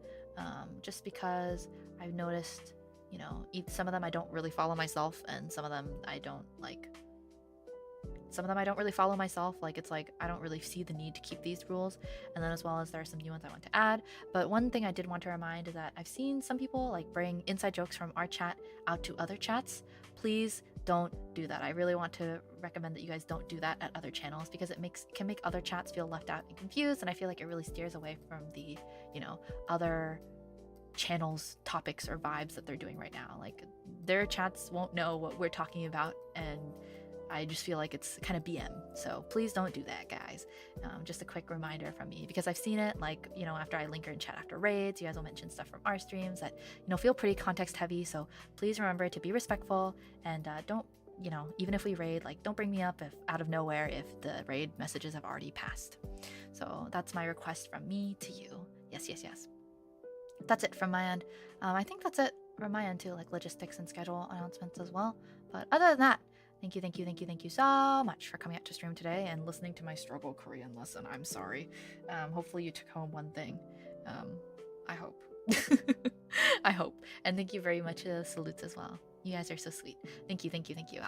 just because I've noticed, you know, some of them I don't really follow myself, and some of them I don't like. Some of them I don't really follow myself. Like, it's like I don't really see the need to keep these rules. And then as well as there are some new ones I want to add. But one thing I did want to remind is that I've seen some people like bring inside jokes from our chat out to other chats. Please don't do that. I really want to recommend that you guys don't do that at other channels, because it can make other chats feel left out and confused. And I feel like it really steers away from the, you know, other channels, topics, or vibes that they're doing right now. Like, their chats won't know what we're talking about, and I just feel like it's kind of BM. So please don't do that, guys. Just a quick reminder from me, because I've seen it, like, you know, after I link her in chat after raids, you guys will mention stuff from our streams that, you know, feel pretty context heavy. So please remember to be respectful, and don't, you know, even if we raid, like, don't bring me up if out of nowhere if the raid messages have already passed. So that's my request from me to you. Yes. That's it from my end. I think that's it from my end too, like logistics and schedule announcements as well. But other than that, thank you so much for coming out to stream today and listening to my struggle Korean lesson. I'm sorry. Hopefully you took home one thing. I hope. I hope. And thank you very much to the salutes as well. You guys are so sweet. Thank you.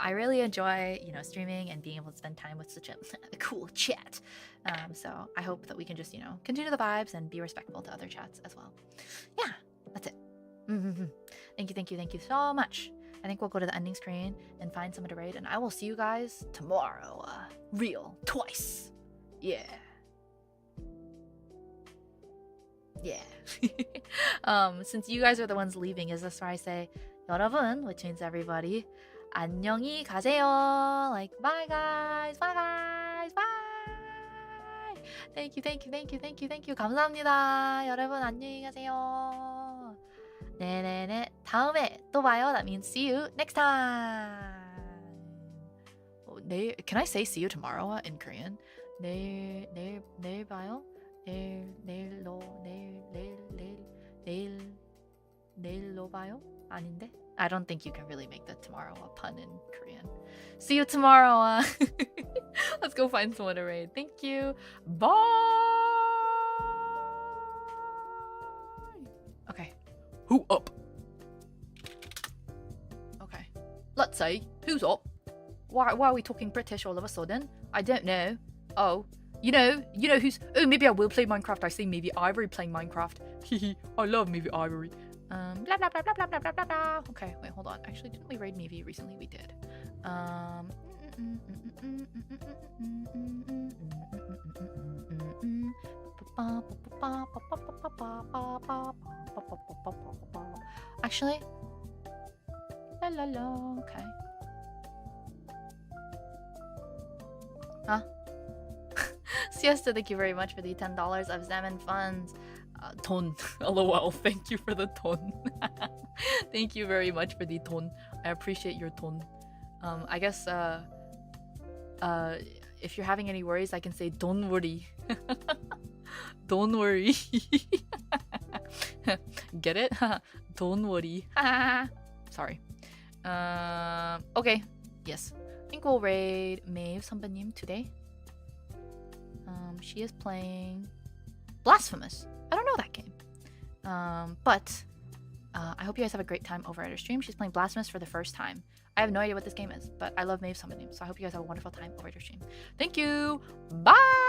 I really enjoy, you know, streaming and being able to spend time with such a cool chat. So I hope that we can just, you know, continue the vibes and be respectful to other chats as well. Yeah, that's it. Thank you so much. I think we'll go to the ending screen and find someone to raid, and I will see you guys tomorrow. Real twice. Yeah. Since you guys are the ones leaving, is this where I say 여러분, which means everybody, 안녕히 가세요. Like, bye guys. Bye. Thank you. 감사합니다. 여러분, 안녕히 가세요. 네네네. 다음에 또 봐요. That means see you next time. Can I say see you tomorrow in Korean? 내일 봐요. 내일로 봐요? 아닌데? I don't think you can really make the tomorrow a pun in Korean. See you tomorrow. Let's go find someone to raid. Thank you. Bye. Okay. Who up? Okay. Let's say who's up. Why are we talking British all of a sudden? I don't know. Oh, you know who's. Oh, maybe I will play Minecraft. I see maybe Ivory playing Minecraft. I love maybe Ivory. Blah blah blah blah blah blah blah blah. Okay, wait, hold on. Actually, didn't we raid maybe recently? We did. Actually, la. Okay. Huh? Siesta, thank you very much for the $10 of Salmon funds. Ton. LOL. Thank you for the ton. Thank you very much for the ton. I appreciate your ton. I guess if you're having any worries, I can say don't worry. Don't worry. Get it? Don't worry. Sorry. Okay. Yes. I think we'll raid Maeve Sambanim today. She is playing Blasphemous. I don't know that game. But I hope you guys have a great time over at her stream. She's playing Blasphemous for the first time. I have no idea what this game is, but I love Maeve Sambanim, so I hope you guys have a wonderful time over at her stream. Thank you. Bye.